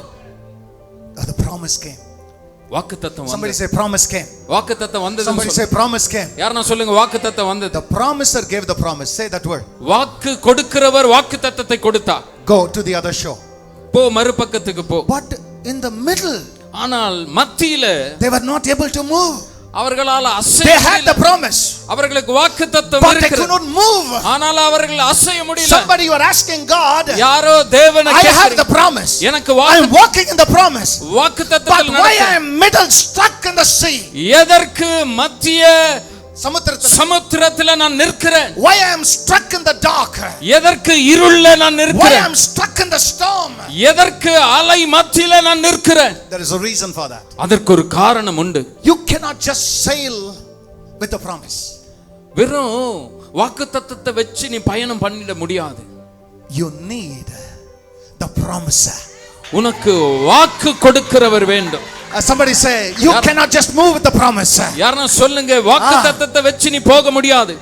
The promise came. வாக்குத்தத்தம் வந்தது. Somebody say promise came. வாக்குத்தத்தம் வந்தது. Somebody say promise came. யாரனா சொல்லுங்க வாக்குத்தத்தம் வந்தது. The promiser gave the promise. Say that word. வாக்கு கொடுக்கிறவர் வாக்குத்தத்தத்தை கொடுத்தார். Go to the other shore. போ மறுபக்கத்துக்கு போ. But in the middle, ஆனால் மத்தியில they were not able to move. அவர்களால் அசைய They had the promise. அவர்களுக்கு வாக்குத்தத்தம் இருக்கிறது. But they could not move. ஆனால் அவர்கள் அசைய முடியல. Somebody you are asking God. யாரோ தேவனை கேக்குறீங்க. I have the promise. எனக்கு I am walking in the promise. வாக்குத்தத்தத்தில் நடக்க. But why I am middle stuck in the sea? எதற்கு மத்திய சமுத்திரத்துல நான் நிற்கிறேன்? Why I am stuck in the dark? எதற்கு இருள்ல நான் நிற்கிறேன்? Why I am stuck in the storm? எதற்கு அலை மத்தியில நான் நிற்கிறேன்? There is a reason for that. அதற்கு ஒரு காரணம் உண்டு. You cannot just sail with the promise. வெறும் வாக்குத்தத்தத்தை வச்சு நீ பயணம் பண்ணிட முடியாது. You need the promiser. உனக்கு வாக்கு கொடுக்கிறவர் வேண்டும். Somebody say, you cannot just move with the promise. யாரனா சொல்லுங்க, வாக்குத்தத்தத்தை வெச்சு நீ போக முடியாது.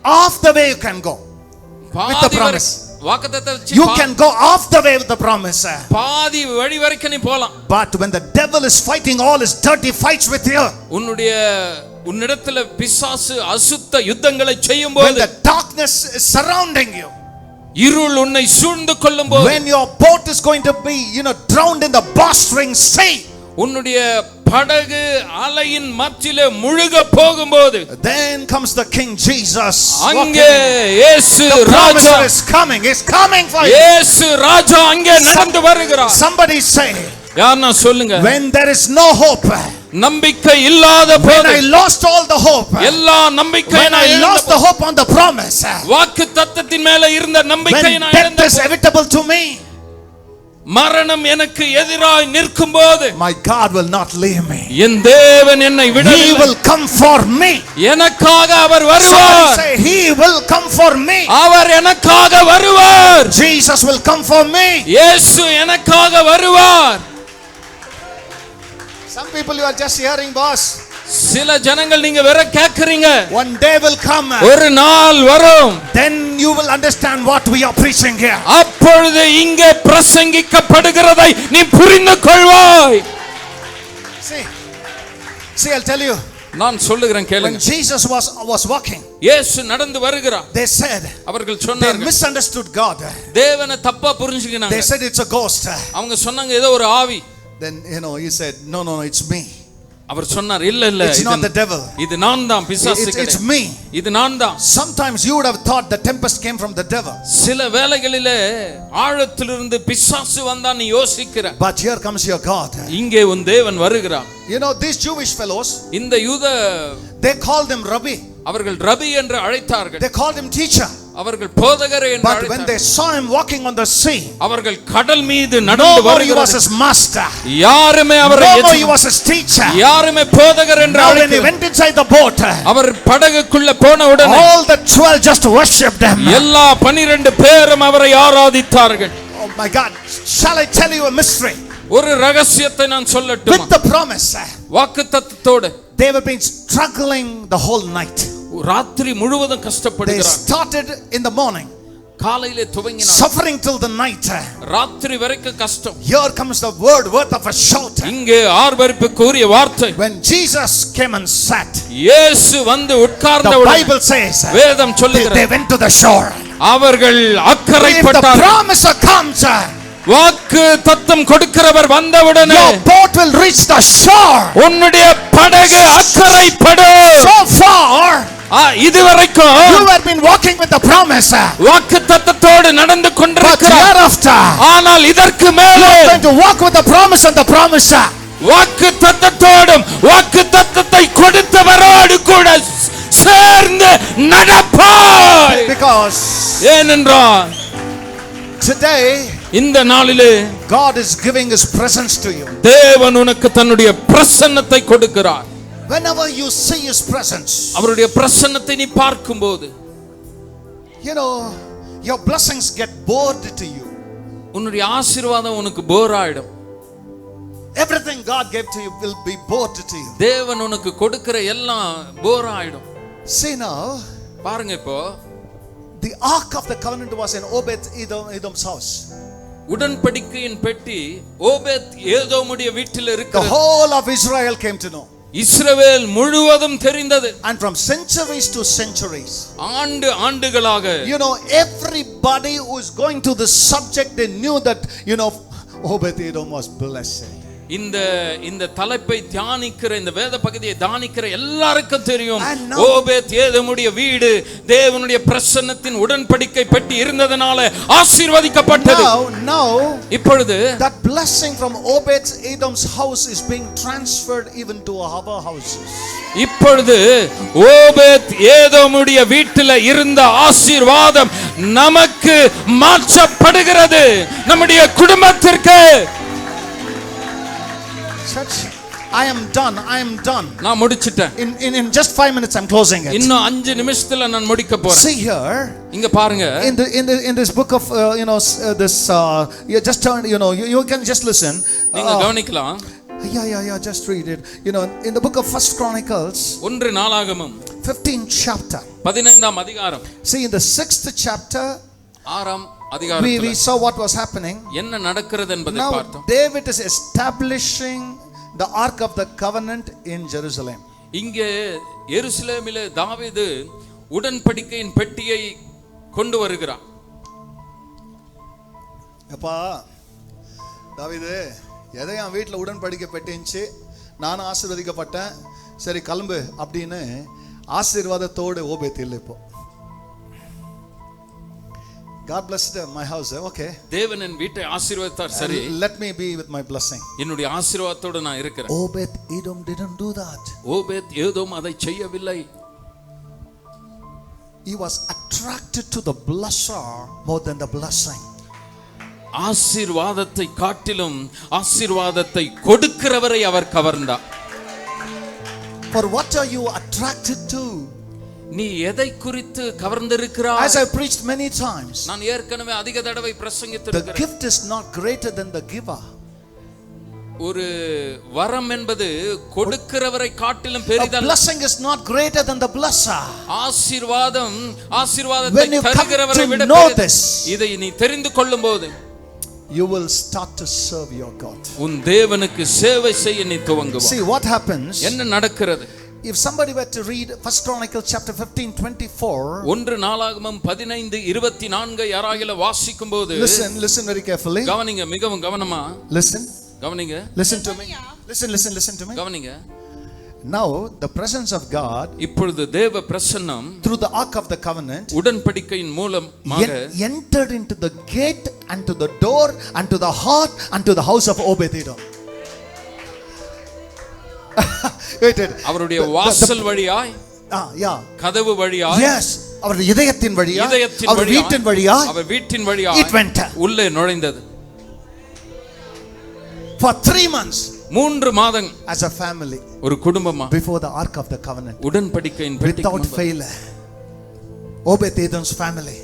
Off the way you can go with the promise. வாக்குத்தத்தத்தை வெச்சு you can go off the way with the promise. பாதி வழி வரைக்கும் நீ போலாம். But when the devil is fighting all his dirty fights with you, உன்னிடத்துல பிசாசு அசுத்த யுத்தங்களை செய்யும்போது, when the darkness is surrounding you, இருள் உன்னை சூழ்ந்து கொள்ளும்போது, when your boat is going to be drowned in the bowstring sea, உன்னுடைய படகு அலையின் மத்தியிலே முழுக போகும்போது, then comes the King Jesus. அங்கே இயேசு ராஜா is coming. He's coming for you. இயேசு ராஜா அங்கே நடந்து வருகிறார். Somebody say, யாரனா சொல்லுங்க, when there is no hope, நம்பிக்கை இல்லாத போது, when I lost all the hope, எல்லா நம்பிக்கையை when I lost the hope on the promise, வாக்குத்தத்தத்தின் மேல இருந்த நம்பிக்கையை நான் when death is inevitable to me, மரணம் எனக்கு எதிராய் நிற்கும்போது, my God will not leave me. என் தேவன் என்னை விடவில்லை. He will come for me. எனக்காக அவர் வருவார். Say, he will come for me. அவர் எனக்காக வருவார். Jesus will come for me. இயேசு எனக்காக வருவார். Some people you are just hearing, boss. சில ஜனங்கள் நீங்க வேற கேக்குறீங்க. One day will come. ஒரு நாள் வரும். Then you will understand what we are preaching here. அப்பொழுது இங்கே பிரசங்கிக்கப்படுகிறதை நீ புரிந்து கொள்வாய். See, I'll tell you. நான் சொல்லுகிறேன் கேளுங்க. When Jesus was walking, இயேசு நடந்து வருகிறார். they said, அவர்கள் they சொன்னார்கள், misunderstood God. தேவனை தப்பா புரிஞ்சுக்கினாங்க. They said it's a ghost. அவங்க சொன்னாங்க ஏதோ ஒரு ஆவி. Then he said, no, it's me. அவர் சொன்னார், இல்ல it's not the devil. இது நான் தான், பிசாசு கிடையாது. It's me. இது நான் தான். Sometimes you would have thought the tempest came from the devil. சில வேளைகளிலே ஆழத்திலிருந்து பிசாசு வந்தா நீ யோசிக்கிற. But here comes your God. இங்கே உன் தேவன் வருகிறார். These Jewish fellows, இந்த யூத, they called him Rabbi. அவர்கள் ரபி என்று அழைத்தார்கள். They called him teacher. அவர்கள் போதகரே என்று But அழைத்தார்கள். when they saw him walking on the sea, அவர்கள் கடல் மீது நடந்து nobody was வருகிறார். his master. யாருமே அவரை Nobody was his teacher. யாருமே போதகர் என்று Now when he அழைக்கவில்லை. went inside the boat, அவர் படகுக்குள்ள போன உடனே all the 12 just worshipped him. எல்லா 12 பேரும் அவரை ஆராதித்தார்கள். Oh my God, shall I tell you a mystery? ஒரு ரகசியத்தை நான் சொல்லட்டுமா? With the promise, வாக்குத்தத்தத்தோடு they have been struggling the whole night. ராத்திரி முழுவதும் They கஷ்டப்படுகிறார்கள். started in the morning, காலையிலே துவங்கினார், suffering till the night. ராத்திரி வரைக்கும் கஷ்டம். Here comes the word worth of a shout. இங்கே ஆர்ப்பரிப்புக்குரிய வார்த்தை. When Jesus came and sat, இயேசு வந்து the உட்கார்ந்தவுடன், Bible says, வேதம் they சொல்லுகிறது, went to the shore. அவர்கள் If the அக்கறைப்பட்டார்கள். promiser comes, வாக்கு தத்தம் கொடுக்கிறவர் வந்தவுடனே your boat will reach the shore. உன்னுடைய படகு அக்கறைப்படும். So far, இதுவரைக்கும் you have been walking with the promise. வாக்கு தத்தத்தோடு நடந்து But கொண்டிருக்கிறார். hereafter, ஆனால் இதற்கு மேலே you are going to walk with the promise and the promiser. வாக்கு தத்தத்தோடும் வாக்கு தத்தத்தை கொடுத்தவரோடு கூட சேர்ந்து நடப்பாய். Because ஏனென்றால் today, இந்த நாளிலே God is giving his presence to you. தேவன் உனக்கு தன்னுடைய பிரசன்னத்தை கொடுக்கிறார். Whenever you see his presence, அவருடைய பிரசன்னத்தை நீ பார்க்கும்போது, your blessings get bored to you. உன்னுடைய ஆசீர்வாதம் உனக்கு போர் ஆயிடும். Everything God gave to you will be bored to you. தேவன் உனக்கு கொடுக்கிற எல்லாம் போர் ஆயிடும். See now, பாருங்க, இப்போ the ark of the covenant was in Obed-Edom's house. உடன்படிக்கையின் பெட்டி ஓபேத் ஏதோமுடைய வீட்டில் The இருக்கிறது. whole of Israel came to know. இஸ்ரவேல் முழுவதும் தெரிந்தது. And from centuries to centuries, ஆண்டுகளாக, everybody who is going to this subject, they knew that Obed-Edom was blessed. இந்த தலைப்பை தியானிக்கிற, இந்த வேத பகுதியை தியானிக்கிற எல்லாருக்கும் தெரியும், ஓபேத் ஏதோமுடைய வீடு தேவனுடைய பிரசன்னத்தின் உடன்படிக்கை பெட்டி இருந்ததனால ஆசீர்வதிக்கப்பட்டது. Now, இப்பொழுது that blessing from Obed-Edom's house is being transferred even to our houses. இப்பொழுது ஓபேத் ஏதோமுடைய வீட்டில் இருந்த ஆசீர்வாதம் நமக்கு மாற்றப்படுகிறது, நம்முடைய குடும்பத்திற்கு. Church, I am done. நான் முடிச்சிட்டேன். In just 5 minutes I'm closing it. இன்னும் 5 நிமிஷத்துல நான் முடிக்க போறேன். See here, இங்க பாருங்க, in this book of you just turn, you can just listen. நீங்க கவனிக்கலாம். Yeah, just read it. You know, in the book of First Chronicles, 1 நாளாகமம் 15th chapter. 15ஆம் அதிகாரம். See, in the 6th chapter, 6ஆம் we அதிகாரத்தில் saw what was happening. என்ன நடக்கிறது என்பதை Now பார்த்தோம். David is establishing the Ark of the Covenant in Jerusalem. இங்கே எருசலேமிலே தாவீது உடன்படிக்கையின் பெட்டியை கொண்டு வருகிறார். அப்பா தாவீது, எதை என் வீட்டில் உடன்படிக்கை பெட்டிச்சு, நானும் ஆசீர்வதிக்கப்பட்டேன், சரி கிளம்பு அப்படின்னு ஆசீர்வாதத்தோடு ஓபேத் இல்லை. இப்போ God blessed my house. Okay. தேவன் என் வீட்டை ஆசீர்வதித்தார். சரி, let me be with my blessing. என்னுடைய ஆசீர்வாதத்தோடு நான் இருக்கிறேன். Obed Edom didn't do that. Obed Edom அதை செய்யவில்லை. He was attracted to the blesser more than the blessing. ஆசீர்வாதத்தை காட்டிலும் ஆசீர்வாதத்தை கொடுக்கிறவரை அவர் கவர்ந்தார். For what are you attracted to? நீ எதை குறித்து கவர்ந்திருக்கிறாய்? As I preached many times, நான் ஏற்கனவே அதிக தடவை the பிரசங்கித்திருக்கிறேன். gift is not greater than the giver. ஒரு வரம் என்பது கொடுக்கிறவரை காட்டிலும் A பெரிதல்ல. blessing is not greater than the blesser. ஆசீர்வாதம் ஆசீர்வாதத்தை When you come தருகிறவரை to விட know பெரிது. this, இதை நீ தெரிந்து கொள்ளும்போது you will start to serve your God. உன் தேவனுக்கு சேவை செய்ய நீ துவங்குவாய். See what happens என்ன நடக்கிறது? if somebody were to read First Chronicles chapter 15:24. 1 நாளாகமம் 15:24 யாராகில வாசிக்கும்போது, Listen very carefully. கவனிங்க, மிகவும் கவனமா கவனிங்க. Listen to me. Listen to me. கவனிங்க. Now the presence of God, இப்பொழுது தேவ பிரசன்னம் through the Ark of the Covenant, உடன்படிக்கையின் மூலமாக entered into the gate and to the door and to the heart and to the house of Obed-Edom. Wait. அவருடைய வாசல் வழியாய், கதவு வழியாய், yes, அவருடைய இதயத்தின் வழியாய், அவர் வீட்டின் வழியாய், அவர் வீட்டின் வழியாய் it went உள்ளே நுழைந்தது. for 3 months 3 மாதங்கள் as a family, ஒரு குடும்பமா before the Ark of the Covenant, உடன்படிக்கையின் பெட்டிக்கு without fail. Obed-Edom's family,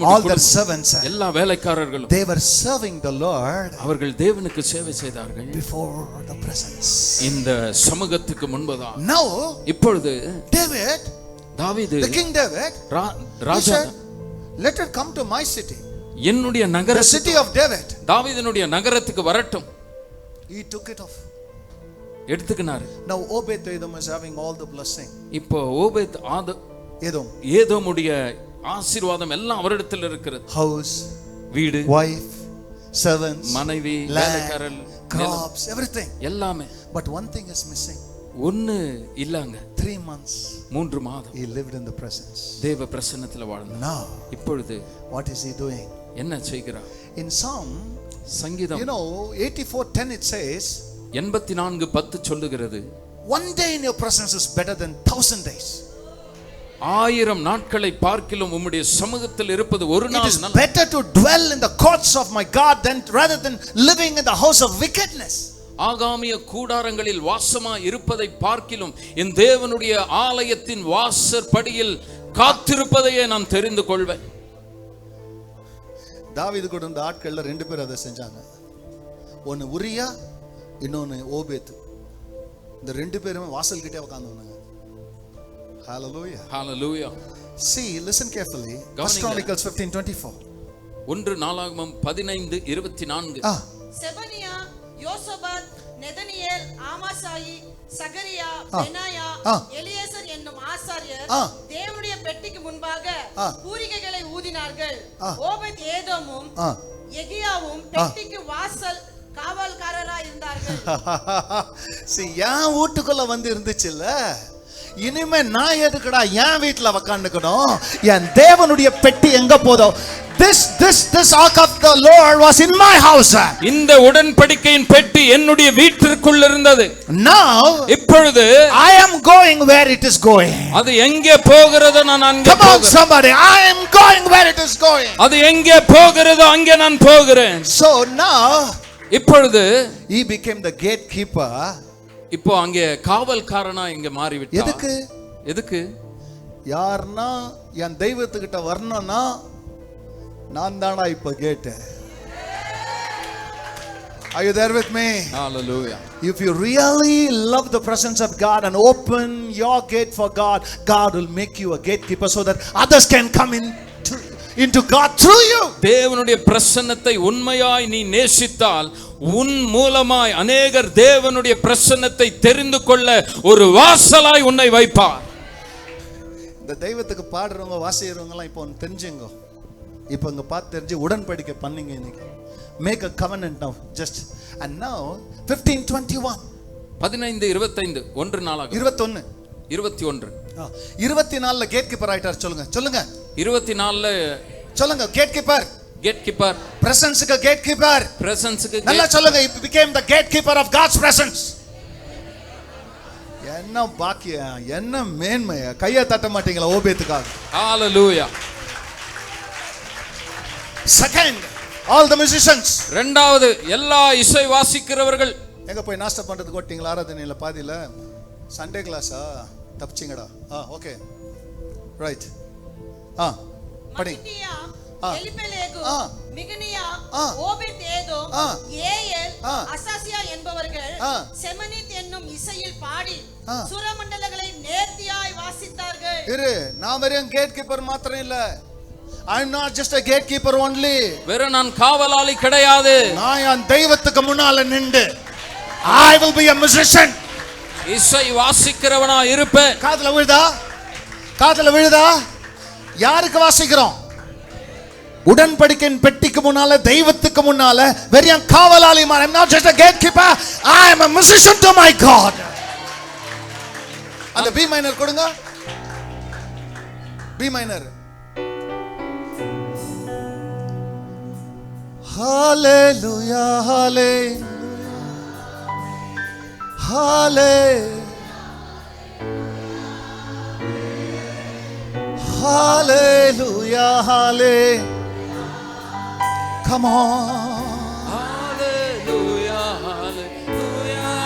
all their servants, எல்லா வேலைக்காரர்களும், they were serving the Lord அவர்கள் தேவனுக்கு சேவை செய்தார்கள் before the presence, இந்த சமூகத்துக்கு முன்பதாக. now இப்பொழுது தாவீது, the king David, Raja, let it come to my city, என்னுடைய நகர, the city of David. தாவீதினுடைய நகரத்துக்கு வரட்டும். He took it off. எடுத்துக்கினார். Now Obed-Edom is having all the blessing. இப்போ ஓபேத் ஏதோமுடைய ஆசீர்வாதம் எல்லாம் அவரிடத்தில் இருக்கிறது. House, வீடு, wife, servants, மனைவி, வேலைக்காரர், crops, everything. எல்லாமே. But one thing is missing. ஒன்னு இல்லங்க. 3 months 3 மாதம் he lived in the presence. தேவ பிரசன்னத்தில் வாழ்ந்தார். Now இப்பொழுது what is he doing? என்ன செய்கிறார்? In Psalm, சங்கீதம், 84:10 it says, 84:10 சொல்லுகிறது, one day in your presence is better than 1000 days. 1000 நாட்களை பார்க்கிலும் உம்முடைய சமூகத்தில் இருப்பது ஒரு நாள். It is better to dwell in the courts of my God than rather than living in the house of wickedness. ஆகாமிய கூடாரங்களில் வாசமா இருப்பதை பார்க்கிலும் என் தேவனுடைய ஆலயத்தின் வாசற்படியில் காத்திருப்பதையே நான் தெரிந்து கொள்வேன். தாவீது கூட இந்த ஆட்கள்ல 2 பேர் அதை செஞ்சாங்க. ஒன்னு உரியா, இன்னொன்னு ஓபேத். இந்த 2 பேரும் வாசல் கிட்டே உட்கார்ந்தாங்க. Hallelujah. Hallelujah. See, listen carefully. First Chronicles 15:24. 1 நாளாகமம் 15:24. செபனியா, யோசபாத், நெதனியேல், ஆமாசாயி, சகரியா, பெனாயா, எலியேசர் என்னும் ஆசாரியர் தேவனுடைய பெட்டிக்கு முன்பாக பூரிகைகளை ஊதினார்கள். ஓபேத்-ஏதோமும் யெகியாவும் பெட்டிக்கு வாசல் காவல்காரராய் இருந்தார்கள். See, என் வீட்டுக்குள்ள வந்து இருந்துச்சுல்ல, இனிமே நான் எதுக்குடா என் வீட்டுல உட்கார்ந்துக்கணும்? என் தேவனுடைய பெட்டி எங்க போதோ? This ark of the Lord was in my house. இந்த உடன்படிக்கையின் பெட்டி என்னுடைய வீட்டிற்குள் இருந்தது. Now இப்பொழுது I am going where it is going. அது எங்கே போகிறதோ நான் அங்கே போகிறேன். Come on somebody, I am going where it is going. அது எங்கே போகிறதோ அங்கே நான் போகிறேன். So now இப்பொழுது he became the gatekeeper. இப்போ அங்கே காவல்காரனா இங்க மாறி விட்டார். எதுக்கு? யார்னா என் தெய்வத்துக்கிட்ட வரணும்னா நான் தானா இப்ப கேட்டு. Are you there with me? Hallelujah. If you really love the presence of God and open your gate for God, God will make you a gatekeeper so that others can come into God through you. தேவனுடைய பிரசன்னத்தை உண்மையாய் நீ நேசித்தால் உன் மூலமாய் அநேகர் தேவனுடைய பிரசன்னத்தை தெரிந்து கொள்ள ஒரு வாசலாய் உன்னை வைப்பார். இந்த தெய்வத்துக்கு பாடுறவங்க வாசிக்கிறவங்க எல்லாம் இப்போ தெரிஞ்சுங்க. இப்போ இங்க பார்த்து தெரிஞ்சு உடன்படிக்கை பண்ணீங்க. இன்னைக்கு make a covenant now just and now 15:21 15:25 1 நாளாக 21 24ல கேட் கீப்பர் ஆயிட்டார். சொல்லுங்க 24ல சொல்லுங்க கேட் கீப்பர் பிரசன்ஸ்க்கு கேட் கீப்பர் நல்லா சொல்லுங்க. he became the gatekeeper of God's presence. என்ன பாக்கியம், என்ன மேன்மை. கையை தட்ட மாட்டீங்களா ஓபேத்துக்காக? ஹalleluya. Second, all the musicians. இரண்டாவது எல்லா இசை வாசிக்கிறவர்கள். எங்க போய் நாஸ்டா பண்றதுக்கு ஓட்டிங்களா ஆராதனையில பாதியில? சண்டே கிளாஸா? தப்பிச்சிங்கடா. Okay right. படி. எலிபெலேகு, மிகனியா, ஓபேத்ஏதோம், ஏயேல், அசாசியா என்பவர்கள் செமனித் என்னும் இசையில் பாடி சுரமண்டலங்களை நேர்த்தியாய் வாசித்தார்கள். நான் வெறும் கேட் கீப்பர் மாத்திரம் இல்ல. I am not just a gatekeeper only. வெறும் நான் காவலாளி கிடையாது. நான் என் தெய்வத்துக்கு முன்னால நின்று I will be a musician. இசை வாசிக்கிறவனா இருப்பேன். காதுல விழுதா? யாருக்கு வாசிக்கிறோம்? உடன்படிக்கையின் பெட்டிக்கு முன்னால, தெய்வத்துக்கு முன்னால வெறும் காவலாளி. I am not just a gatekeeper. I am a musician to my God. அந்த B minor கொடுங்க. B minor. Hallelujah, hallelujah, hallelujah, hallelujah. Come on. Hallelujah, hallelujah.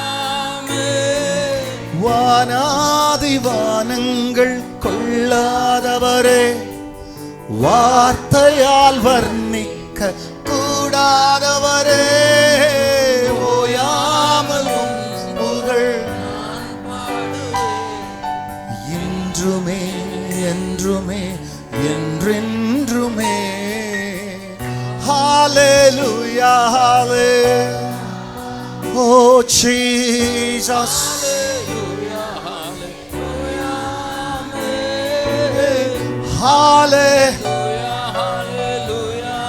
வானாதி வானங்கள் கொள்ளாதவரே, வார்த்தையால் வர்ணிக்க கூடாதவரே, ஓயாமல் புகழ் இன்றுமே என்றுமே என்றென்றுமே. Hallelujah, hallelujah. Oh Jesus. Hallelujah, hallelujah. Hallelujah, hallelujah.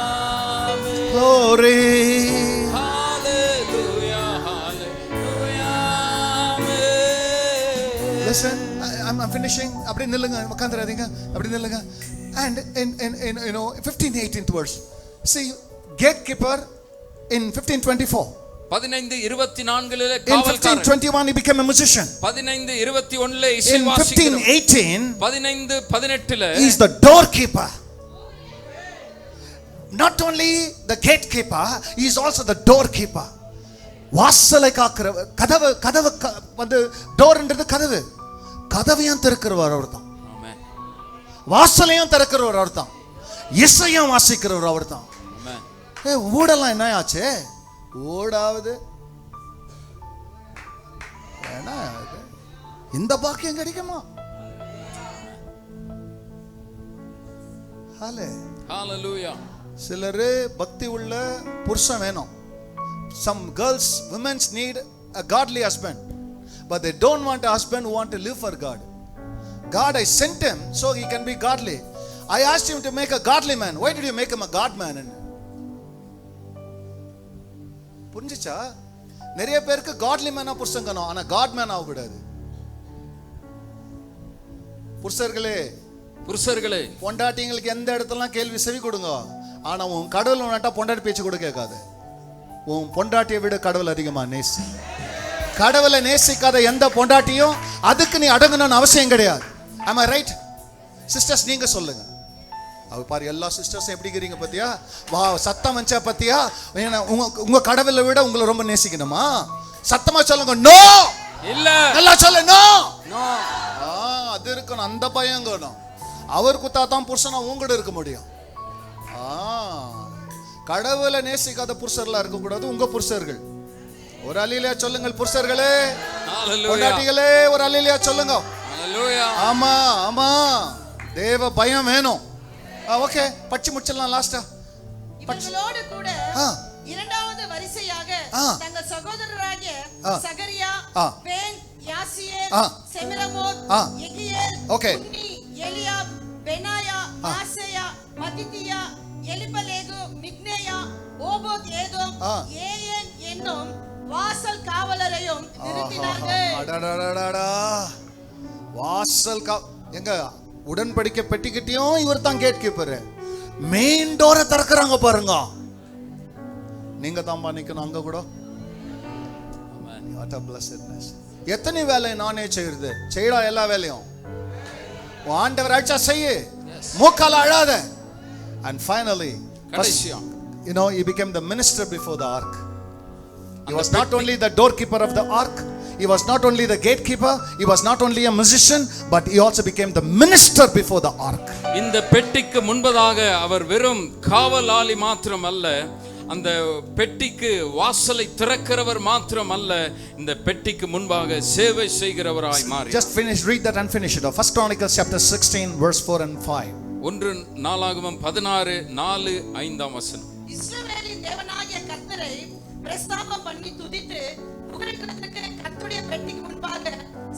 Glory. Hallelujah, hallelujah. Listen, I'm finishing. அப்படி நில்லுங்க, உட்கார்ந்திராதீங்க, அப்படி நில்லுங்க. And in 15:18th verse. See, gatekeeper in 15:24. 15:24 In 15:21 he became a musician. 15:21 இசை In வாசிக்கிறவன். 15:18 15:18 he is the doorkeeper. Not only the gatekeeper, he is also the doorkeeper. வாசலை காக்கிறவர். கதவு வந்து டோர்ன்றது கதவு. கதவையும் திறக்கிறவர் அவர்தான். ஆமென். வாசலையும் திறக்கிறவர் அவர்தான். இசையும் வாசிக்கிறவர் அவர்தான். ஆமென். ஊடெல்லாம் என்ன ஆச்சு? ஓடாவது ஏன்னா இந்த பாக்கியம் கிடைக்குமா? ஹalleluya. சிலரு பக்தி உள்ள புருஷன் வேணும். Some girls, women need a godly husband, but they don't want a husband who want to live for God. God, I sent him so he can be godly. I asked him to make a godly man. Why did you make him a God man? புரிஞ்சுச்சா? நிறைய பேருக்கு காட்லி மேனா புருஷங்கணும், ஆனா God man ஆக கூடாது. புருஷர்களே பொண்டாட்டிங்களுக்கு எந்த இடத்துலலாம் கேள்வி செவி கொடுங்க, ஆனா உன் கடவுள் உன்கிட்ட பொண்டாட்டி பேச்சு கூட கேட்காது. உன் பொண்டாட்டியை விட கடவுள் அதிகமா நேசி. கடவுளை நேசிக்காத எந்த பொண்டாட்டியும் அதுக்கு நீ அடங்கணும்னு அவசியம் கிடையாது. Am I right? சிஸ்டர்ஸ் நீங்க சொல்லுங்க. அவ பாரு, எல்லா சிஸ்டர்ஸும் எப்படி இருக்கிறீங்க பாத்தியா? வா, சத்தம் வச்சா பாத்தியா? உங்க கடவுளை விட உங்களை ரொம்ப நேசிக்கணுமா? சத்தமா சொல்லுங்க. நோ இல்ல. நல்லா சொல்ல. No no. அது இருக்கணும், அந்த பயம் இருக்கணும். அவர் குத்தா தான் புருஷனா உங்ககிட்ட இருக்க முடியும். கடவுளை நேசிக்காத புருஷர்களா இருக்க கூடாது உங்க புருஷர்கள். ஒரு அல்லேலூயா சொல்லுங்கள் புருஷர்களே. பொண்டாட்டிகளே ஒரு அல்லேலூயா சொல்லுங்க. ஆமா ஆமா, தேவ பயம் வேணும். ஓகே, பச்சி முடிச்சிடலாம் லாஸ்டா. இவர்களோடு கூட இரண்டாவது வரிசையாக தங்கள் சகோதரராகிய சகரியா, பேன், யாசியேல், செமிரமோத், யெகியேல், உன்னி, எலியாப், பெனாயா, மாசேயா, மத்தித்தியா, எலிபலேகு, மிக்னேயா, ஓபோத் ஏதோம், ஏயேன் என்னும் வாசல் காவலரையும் நிறுத்தினார்கள். வாசல் எங்க உடன்படிக்கை பெட்டிக்கிட்டையும் இவர் தான் கேட் கீப்பர். மெயின் டோரை திறக்கறாங்க பாருங்க. நீங்க தான் நிக்கணும் அங்க கூட. What a blessedness. எத்தனை வேலை நானே செய்யறது? செய்யடா எல்லா வேலையும். ஆண்டவர் அழைச்சா செய்யு, மூக்கால அழாத. And finally, you know, he became the minister before the ark. He was not only the doorkeeper of the ark, he was not only the gatekeeper, he was not only a musician, but he also became the minister before the ark. இந்த பெட்டிக்கு முன்பதாக அவர் வெறும் காவலாளி மாத்திரம் அல்ல, அந்த பெட்டிக்கு வாசலை திறக்கிறவர் மாத்திரம் அல்ல, இந்த பெட்டிக்கு முன்பாக சேவை செய்கிறவராய் மாறி. Just finish, read that and finish it. First Chronicles chapter 16 verse 4 and 5. 1 நாளாகமம் 16:5 இஸ்ரவேலின் தேவனாகிய கர்த்தரை பிரஸ்தாபம் பண்ணி துதித்து புகழ்கிறதற்கு கர்த்தருடைய பெட்டிக்கு முன்பாக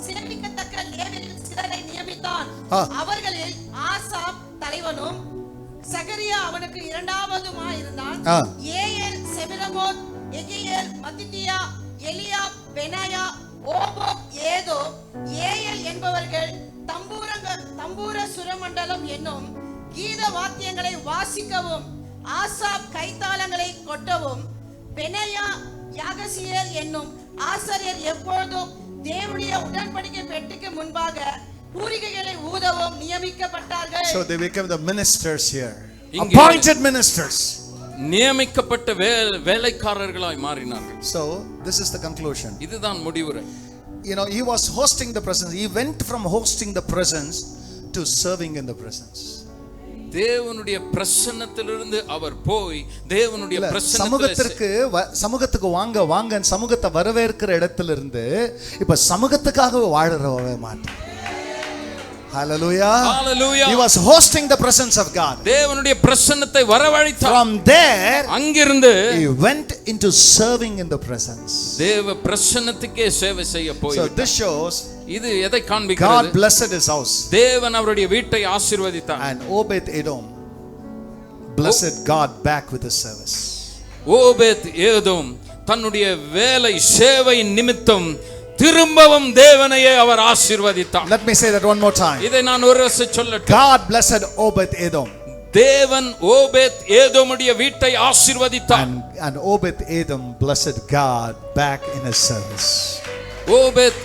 சேவிக்கத்தக்க லேவியரில் சிலரை நியமித்தான். அவர்களில் ஆசாப் தலைவனும் சகரியா அவனுக்கு இரண்டாவதுமாய் இருந்தான். ஏயேல், செமிரமோத், யெகியேல், மத்தித்தியா, எலியாப், பெனாயா, ஓபோத் ஏதோம், ஏயேல் என்பவர்கள் தம்பூர சுரமண்டலம் என்னும் கீத வாத்தியங்களை வாசிக்கவும் ஆசாப் கைத்தாளங்களை கொட்டவும், பெனாயா, யாகசியேல் என்னும் ஆசாரியர் எப்பொழுதும் தேவனுடைய உடன்படிக்கை பெட்டிக்கு முன்பாக பூரிகைகளை ஊதவும் நியமிக்கப்பட்டார்கள். So they became the ministers here, appointed ministers, நியமிக்கப்பட்ட வேலைக்காரர்களாய் மாறினார்கள். So this is the conclusion. இதுதான் முடிவுரை. You know, he was hosting the presence. He went from hosting the presence to serving in the presence. தேவனுடைய பிரசன்னத்திலிருந்து அவர் போய் தேவனுடைய சமூகத்துக்கு வாங்க சமூகத்தை வரவேற்கிற இடத்துல இருந்து இப்ப சமூகத்துக்காக வாழறவே மாட்டார். Hallelujah. Hallelujah. He was hosting the presence of God. தேவனுடைய பிரசன்னத்தை வரவழைத்தார். From there, அங்கிருந்து he went into serving in the presence. தேவ பிரசன்னத்துக்கே சேவை செய்ய போய்விட்டார். So this shows, இது எதை காண்பிக்கிறது? God blessed his house. தேவன் அவருடைய வீட்டை ஆசீர்வதித்தார். And Obed Edom blessed God back with his service. Obed Edom தன்னுடைய வேலை சேவை நிமித்தம் திரும்பவும் தேவனையே அவர் ஆசீர்வதித்தார். Let me say that one more time. இதை நான் ஒரு தடவை சொல்லட்டும். God blessed Obed Edom. தேவன் ஓபேத் ஏதோமுடைய வீட்டை ஆசீர்வதித்தார். And Obed Edom blessed God back in his service. Obed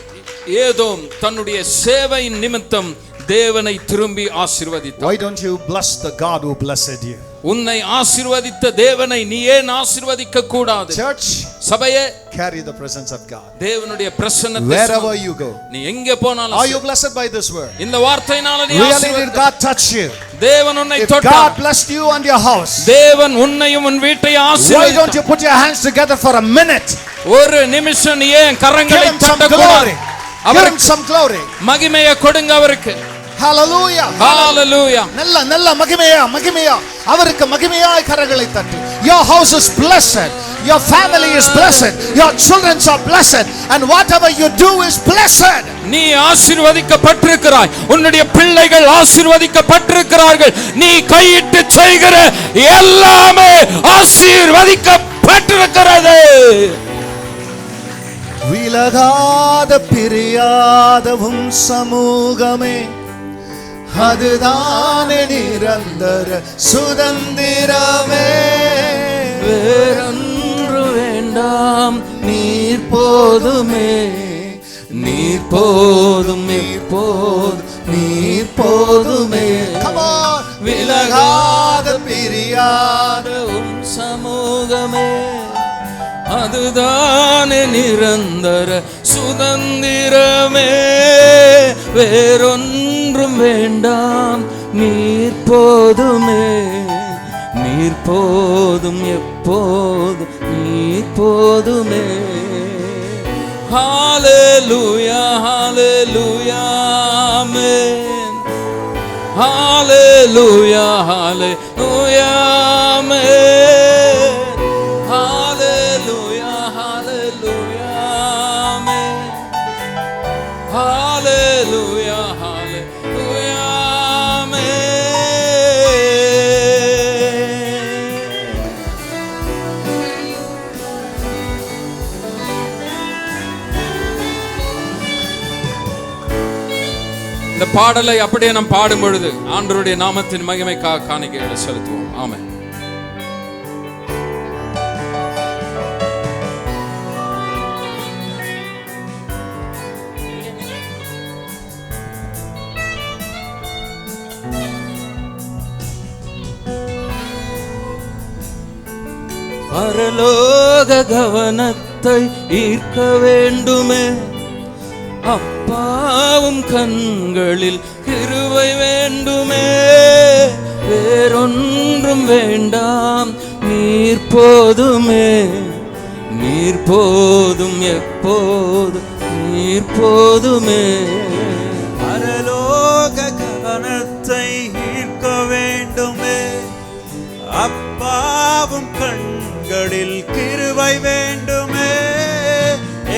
Edom தன்னுடைய சேவை நிமித்தம் தேவனை திரும்பி ஆசீர்வதித்தார். Why don't you bless the God who blessed you? உன்னை ஆசீர்வதித்த தேவனை நீ ஏன் ஆசீர்வதிக்க கூடாது? Church, சபையே, carry the presence of God தேவனுடைய பிரசன்னத்தை wherever you go. நீ எங்கே போனாலும். Are you blessed by this word? இந்த வார்த்தையினால நீ Really did God touch you? தேவன் உன்னை If தொட்டார். God blessed you and your house, தேவன் உன்னையும் உன் வீட்டையும் ஆசீர்வதித்தார். why don't you put your hands together for a minute? ஒரு நிமிஷம் நீ ஏன் கரங்களை தட்டக்கூடாது? Give him some glory. மகிமையை கொடுங்க அவருக்கு. Hallelujah. Hallelujah. நல்ல மகிமையா அவருக்கு மகிமையாய் கரங்களை தட்டி. Your house is blessed. Your family is blessed. Your children are blessed. And whatever you do is blessed. நீ ஆசீர்வதிக்கப்பட்டிருக்கிறாய். உன்னுடைய பிள்ளைகள் ஆசீர்வதிக்கப்பட்டிருக்கிறார்கள். நீ கையிட்டு செய்கிற எல்லாமே ஆசீர்வதிக்கப்பட்டிருக்கிறது. விலகாத பிரியாதவும் சமூகமே, அதுதானே நிரந்தர சுதந்திரமே. வேறொன்று வேண்டாம், நீர் போதுமே, நீர் போதும், நீர் போதுமே. விலகாத பிரியாதவும் சமூகமே, அதுதானே நிரந்தர சுதந்திரமே. வேறொன்றும் வேண்டாம், நீர் போதுமே, நீர் போதும் எப்போதும் நீர் போதுமே. ஹalleluya ஹalleluya ஆமென். ஹalleluya ஹalleluya ஆமென். ஹalleluya ஹalleluya ஆமென். ஹalleluya ஹalleluya ஆமென். இந்த பாடலை அப்படியே நாம் பாடும் பொழுது ஆண்டவருடைய நாமத்தின் மகிமைக்காக காணிக்கைகளை செலுத்துவோம். ஆமென். பரலோக கவனத்தை ஈர்க்க வேண்டுமே, அப்பாவும் கண்களில் கிருபை வேண்டுமே. வேறொன்றும் வேண்டாம், நீர் போதுமே. நீர் போதும் எப்போதும் நீர் போதுமே. பரலோக கவனத்தை ஈர்க்க வேண்டுமே, அப்பாவும் கண்களில் கிருபை வேண்டுமே.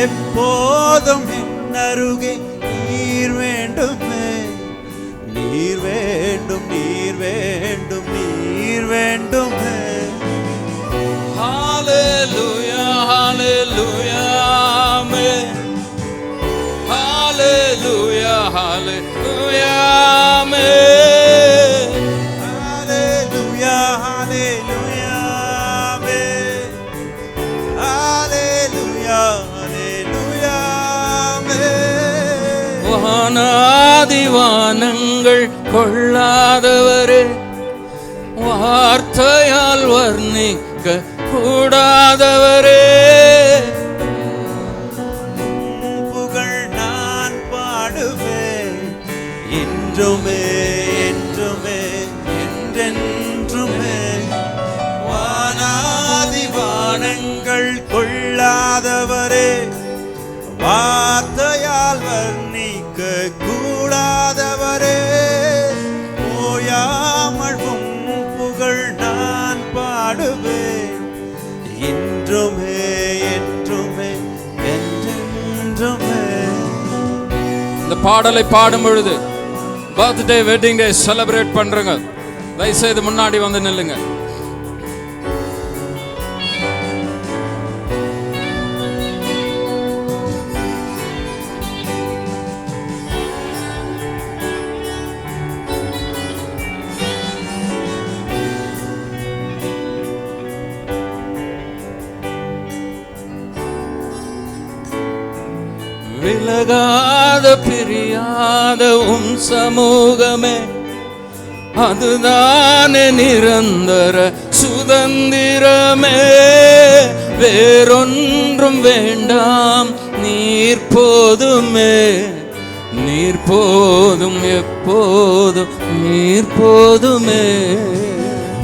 எப்போதும் அருகே நீர் வேண்டுமே. நீர் வேண்டும் நீர் வேண்டும் நீர் வேண்டுமே. ஹalleluya ஹalleluya ஆமென். ஹalleluya ஹalleluya ஆமென். ஹalleluya ஹalleluya ஆமென். ஹalleluya வானாதிவானங்கள் கொள்ளாதவரே, வார்த்தையால் வர்ணிக்க கூடாதவரே. புகழ் நான் பாடுவேன் என்றுமே என்றுமே என்றென்றுமே. வானாதிவானங்கள் கொள்ளாதவரே, வார்த்தையால் வர்ணிக்க கூடாதவரே. ஓயாமல் புகழ் நான் பாடுவேன் என்றுமே என்றுமே என்றென்றுமே. இந்த பாடலை பாடும் பொழுது பர்த்டே வெட்டிங் டே செலிப்ரேட் பண்றங்க, தயவுசெய்து முன்னாடி வந்து நில்லுங்க. விலகாத பிரியாத உம் சமூகமே, அதுதானே நிரந்தர சுதந்திரமே. வேறொன்றும் வேண்டாம், நீர் போதுமே. நீர் போதும் எப்போதும் நீர் போதுமே.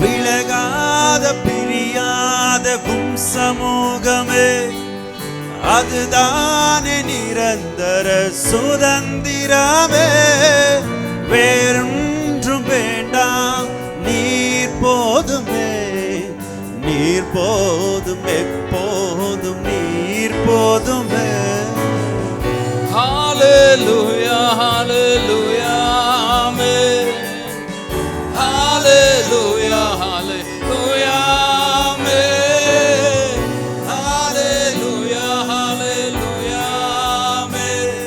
விலகாத பிரியாத உம் சமூகமே, அதுதானே நிரந்தர சுதந்திரமே. வேறொன்றும் வேண்டாம், நீர் போதுமே. நீர் போதும் எப்போதும் நீர் போதுமே. ஹalleluya ஹalleluya ஆமென். ஹalleluya ஹalleluya ஆமென். ஹalleluya ஹalleluya ஆமென்.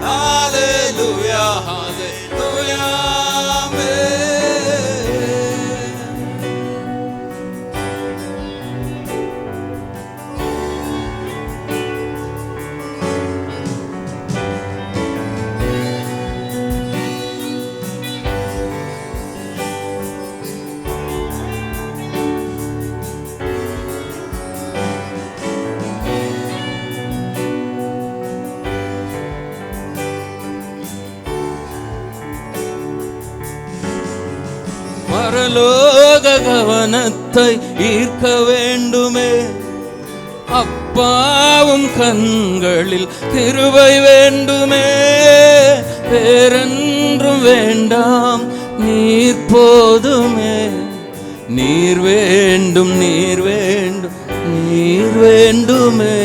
ஹalleluya ஹalleluya ஆமென். கவனத்தை ஈர்க்க வேண்டுமே. அப்பாவும் கண்களில் கிருபை வேண்டுமே. வேறென்றும் வேண்டாம், நீர் போதுமே. நீர் வேண்டும், நீர் வேண்டும், நீர் வேண்டுமே.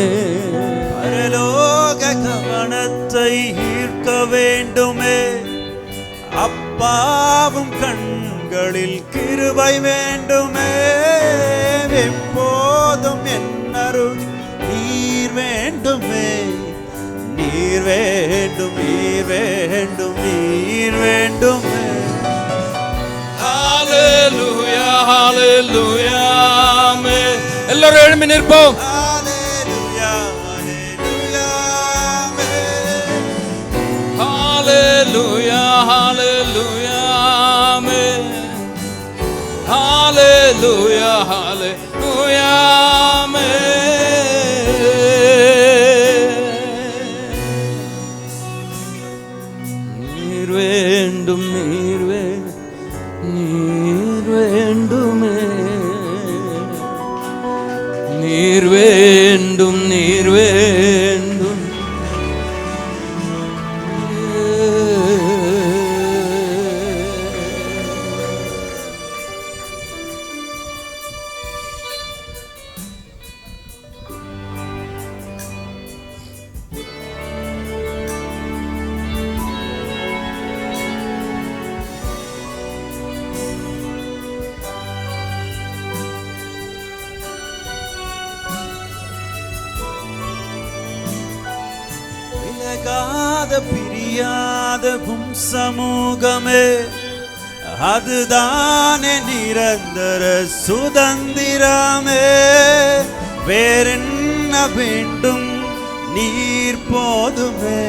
பரலோக கவனத்தை ஈர்க்க வேண்டுமே. அப்பாவும் கண்களில் கிருபை வேண்டுமே. எப்போதும் என்னருள் நீர் வேண்டுமே. நீர் வேண்டும், நீர் வேண்டும், நீர் வேண்டுமே. ஹalleluya ஹalleluya ஆமென். எல்லாரும் எழும்பி நிற்போம். ஹalleluya ஹalleluya ஆமென். ஹalleluya ஹalleluya ஆமென். ஹalleluya ஹalleluya ஆமென். நீர் வேண்டும், நீர் வேண்டும், நீர் வேண்டுமே. நீர் வேண்டும், நீர் வேண்டும். விலகாத பிரியாத உம் சமூகமே, அதுதானே நிரந்தர சுதந்திரமே. வேறென்ன வேண்டும், நீர் போதுமே.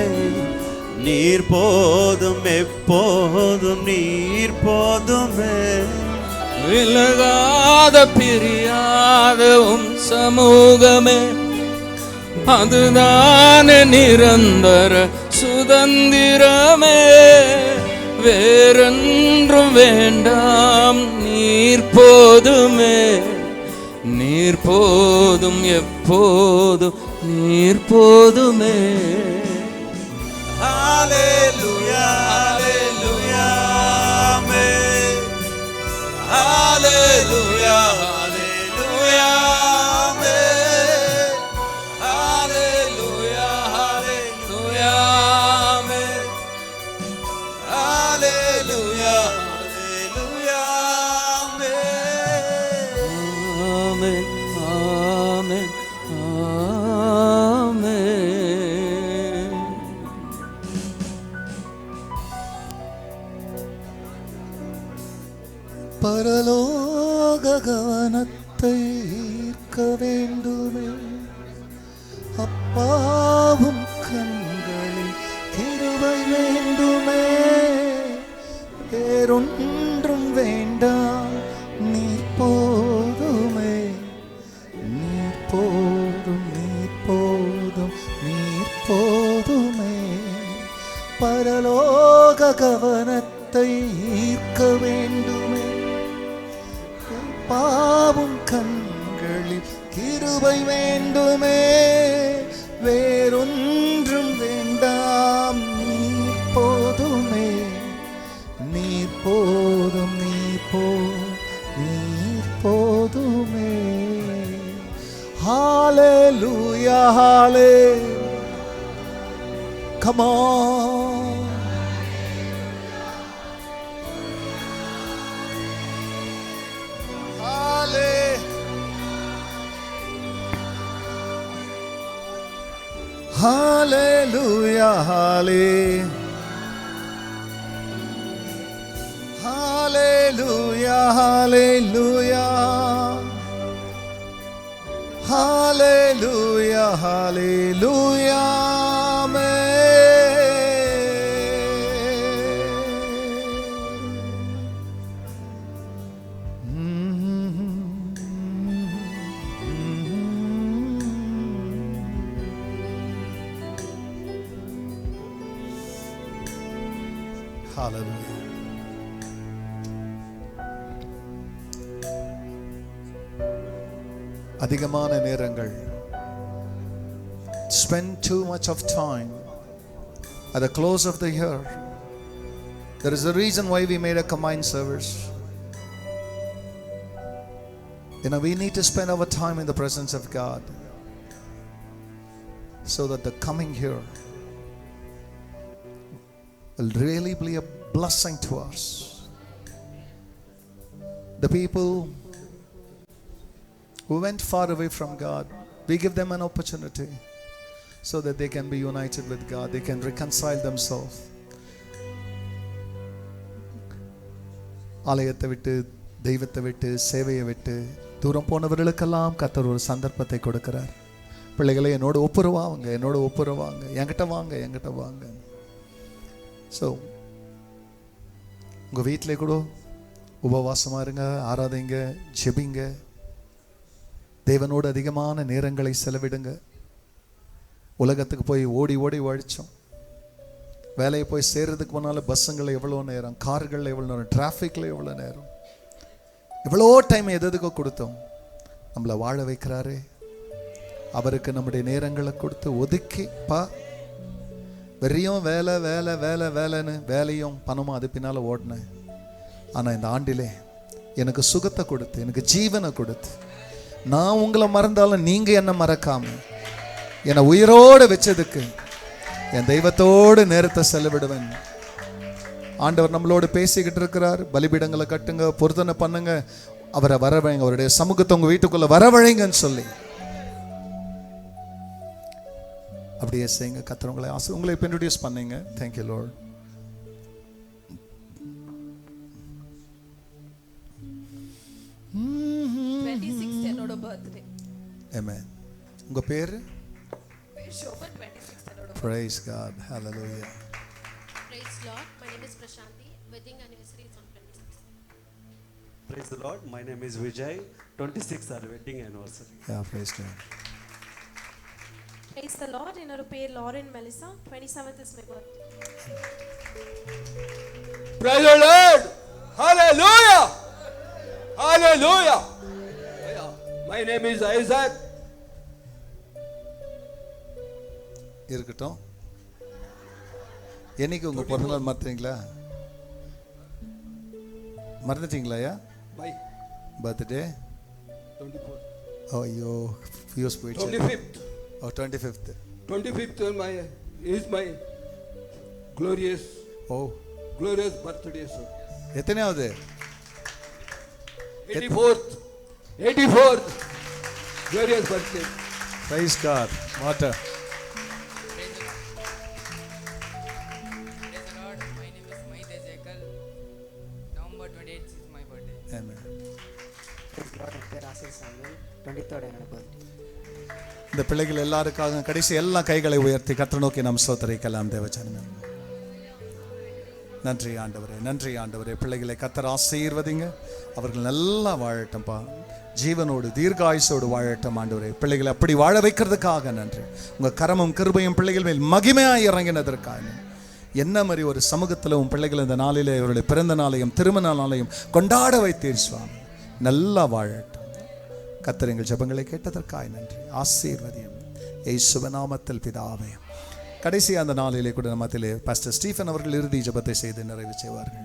நீர் போதும், எப்போதும் நீர் போதுமே. விலகாத பிரியாத உம் சமூகமே, அதுதானே நிரந்தர சுதந்திரமே. வேறென்றும் வேண்டாம், நீர் போதுமே. நீர் போதும், எப்போதும் நீர் போதுமே. ஹalleluya ஹalleluya ஆமென். ஹalleluya ஹalleluya ஆமென். ஹalleluya ஹalleluya ஆமென். ஹalleluya ஹalleluya ஆமென். ஆமென் ஆமென் ஆமென். பரலோக கவனத்தை ஈர்க்க வேண்டுமே. அப்பாவும் கண்களில் கிருபை வேண்டுமே. வேறொன்றும் வேண்டாம், நீர் போதுமே. நீர் போதும், நீர் போதும், நீர் போதுமே. பரலோக கவனத்தை ஈர்க்க வேண்டுமே. பாவும் கண்களில் கிருபை வேண்டுமே. வேறொன்றும் வேண்டாம், நீர் போதுமே. நீர் போதும், நீர் நீர் போதுமே. ஹalleluya hallelujah. Come on. Hallelujah, hallelujah, hallelujah, hallelujah, hallelujah, hallelujah, Hallelujah. அதிகமான நேரங்கள், spend too much of time at the close of the year. There is a reason why we made a combined service. We need to spend our time in the presence of God so that the coming year will really be a blessing to us. The people who went far away from God, we give them an opportunity so that they can be united with God, they can reconcile themselves. ஆலயத்தை விட்டு, தெய்வத்தை விட்டு, சேவையை விட்டு தூரம் போனவர்களுக்கெல்லாம் கர்த்தர் ஒரு சந்தர்ப்பத்தை கொடுக்கிறார். பிள்ளைகளை என்னோட ஒப்புரவாங்க, என்னோட ஒப்புரவாங்க, என்கிட்ட வாங்க, என்கிட்ட வாங்க. ஸோ உங்கள் வீட்டிலே கூட உபவாசமாக இருங்க, ஆராதிங்க, ஜெபிங்க, தேவனோடு அதிகமான நேரங்களை செலவிடுங்க. உலகத்துக்கு போய் ஓடி ஓடி உழைச்சோம். வேலையை போய் சேர்றதுக்கு முன்னால் பஸ்ஸுங்களில் எவ்வளோ நேரம், கார்களில் எவ்வளோ நேரம், டிராஃபிக்கில் எவ்வளோ நேரம், எவ்வளோ டைம் எதுக்கோ கொடுத்தோம். நம்மளை வாழ வைக்கிறாரே, அவருக்கு நம்முடைய நேரங்களை கொடுத்து ஒதுக்கிப்பா. வெறியும் வேலை வேலை வேலை வேலைன்னு வேலையும் பணமும் அது பின்னால் ஓடினேன். ஆனால் இந்த ஆண்டிலே எனக்கு சுகத்தை கொடுத்து, எனக்கு ஜீவனை கொடுத்து, நான் உங்களை மறந்தாலும் நீங்கள் என்னை மறக்காம என்னை உயிரோடு வச்சதுக்கு என் தெய்வத்தோடு நேரத்தை செலவிடுவேன். ஆண்டவர் நம்மளோடு பேசிக்கிட்டு இருக்கிறார். பலிபீடங்களை கட்டுங்க, பொருத்தனை பண்ணுங்க, அவரை வரவழைங்க, அவருடைய சமூகத்தை உங்க வீட்டுக்குள்ள வரவழைங்கன்னு சொல்லி அப்படியே செய்யுங்க. கர்த்தர் உங்களை இப்போ இன்ட்ரோடியூஸ் பண்ணீங்க. Thank you Lord. என்னோட பர்த்டே. ஆமென். உங்க பேரு? ஷோபன். 26 என்னோட. Praise God. Hallelujah. Praise Lord. My name is Prashanti. Wedding anniversary is on 26. Praise the Lord. My name is Vijay. 26 our wedding anniversary. Yeah, praise God. Praise the Lord. என்னோட பேர் Lauren Melissa. 27th is my birthday. Praise the Lord. Hallelujah. Hallelujah. My name is Isaac. இருக்கட்டும். என்னைக்கு உங்க பிறந்தநாள் மறந்துட்டீங்களா? மறந்துட்டீங்களா? Bye. Birthday 24. ஐயோ, fuse போயிடுச்சு. 25th. 25th. 25th is my glorious birthday, sir. எத்தனையாவது? 84th glorious birthday. Praise God. Water. Praise the Lord. My name is Mahit Ezekiel. November 28th is my birthday. Amen. Praise God. என் பேர் ஆசிர் Samuel. 23rd என்னோட birthday. இந்த பிள்ளைகள் எல்லாருக்காக கடைசி எல்லா கைகளை உயர்த்தி கர்த்தரை நோக்கி நாம் ஸ்தோத்திரிக்கலாம். தேவஜனமே, நன்றி ஆண்டவரே, நன்றி ஆண்டவரே. பிள்ளைகளை கர்த்தர் ஆசீர்வதிங்க, அவர்கள் நல்லா வாழட்டும்பா, ஜீவனோடு தீர்காயுசோடு வாழட்டும் ஆண்டவரே. பிள்ளைகளை அப்படி வாழ வைக்கிறதுக்காக நன்றி. உங்கள் கரமும் கிருபையும் பிள்ளைகள் மேல் மகிமையாக இறங்கினதற்காக என்ன மாதிரி ஒரு சமூகத்தில் உன் பிள்ளைகள் இந்த நாளிலே அவருடைய பிறந்த நாளையும் திருமண நாளையும் கொண்டாட வைத்தீர் சுவாமி. நல்லா வாழட்டும். கர்த்தர் எங்கள் ஜெபங்களை கேட்டதற்காக நன்றி. ஆசீர்வதியும் இயேசுவின் நாமத்தில் பிதாவே. கடைசி அந்த நாளிலே கூட நம்மத்திலே பாஸ்டர் ஸ்டீஃபன் அவர்கள் இறுதி ஜெபத்தை செய்து நிறைவு செய்வார்கள்.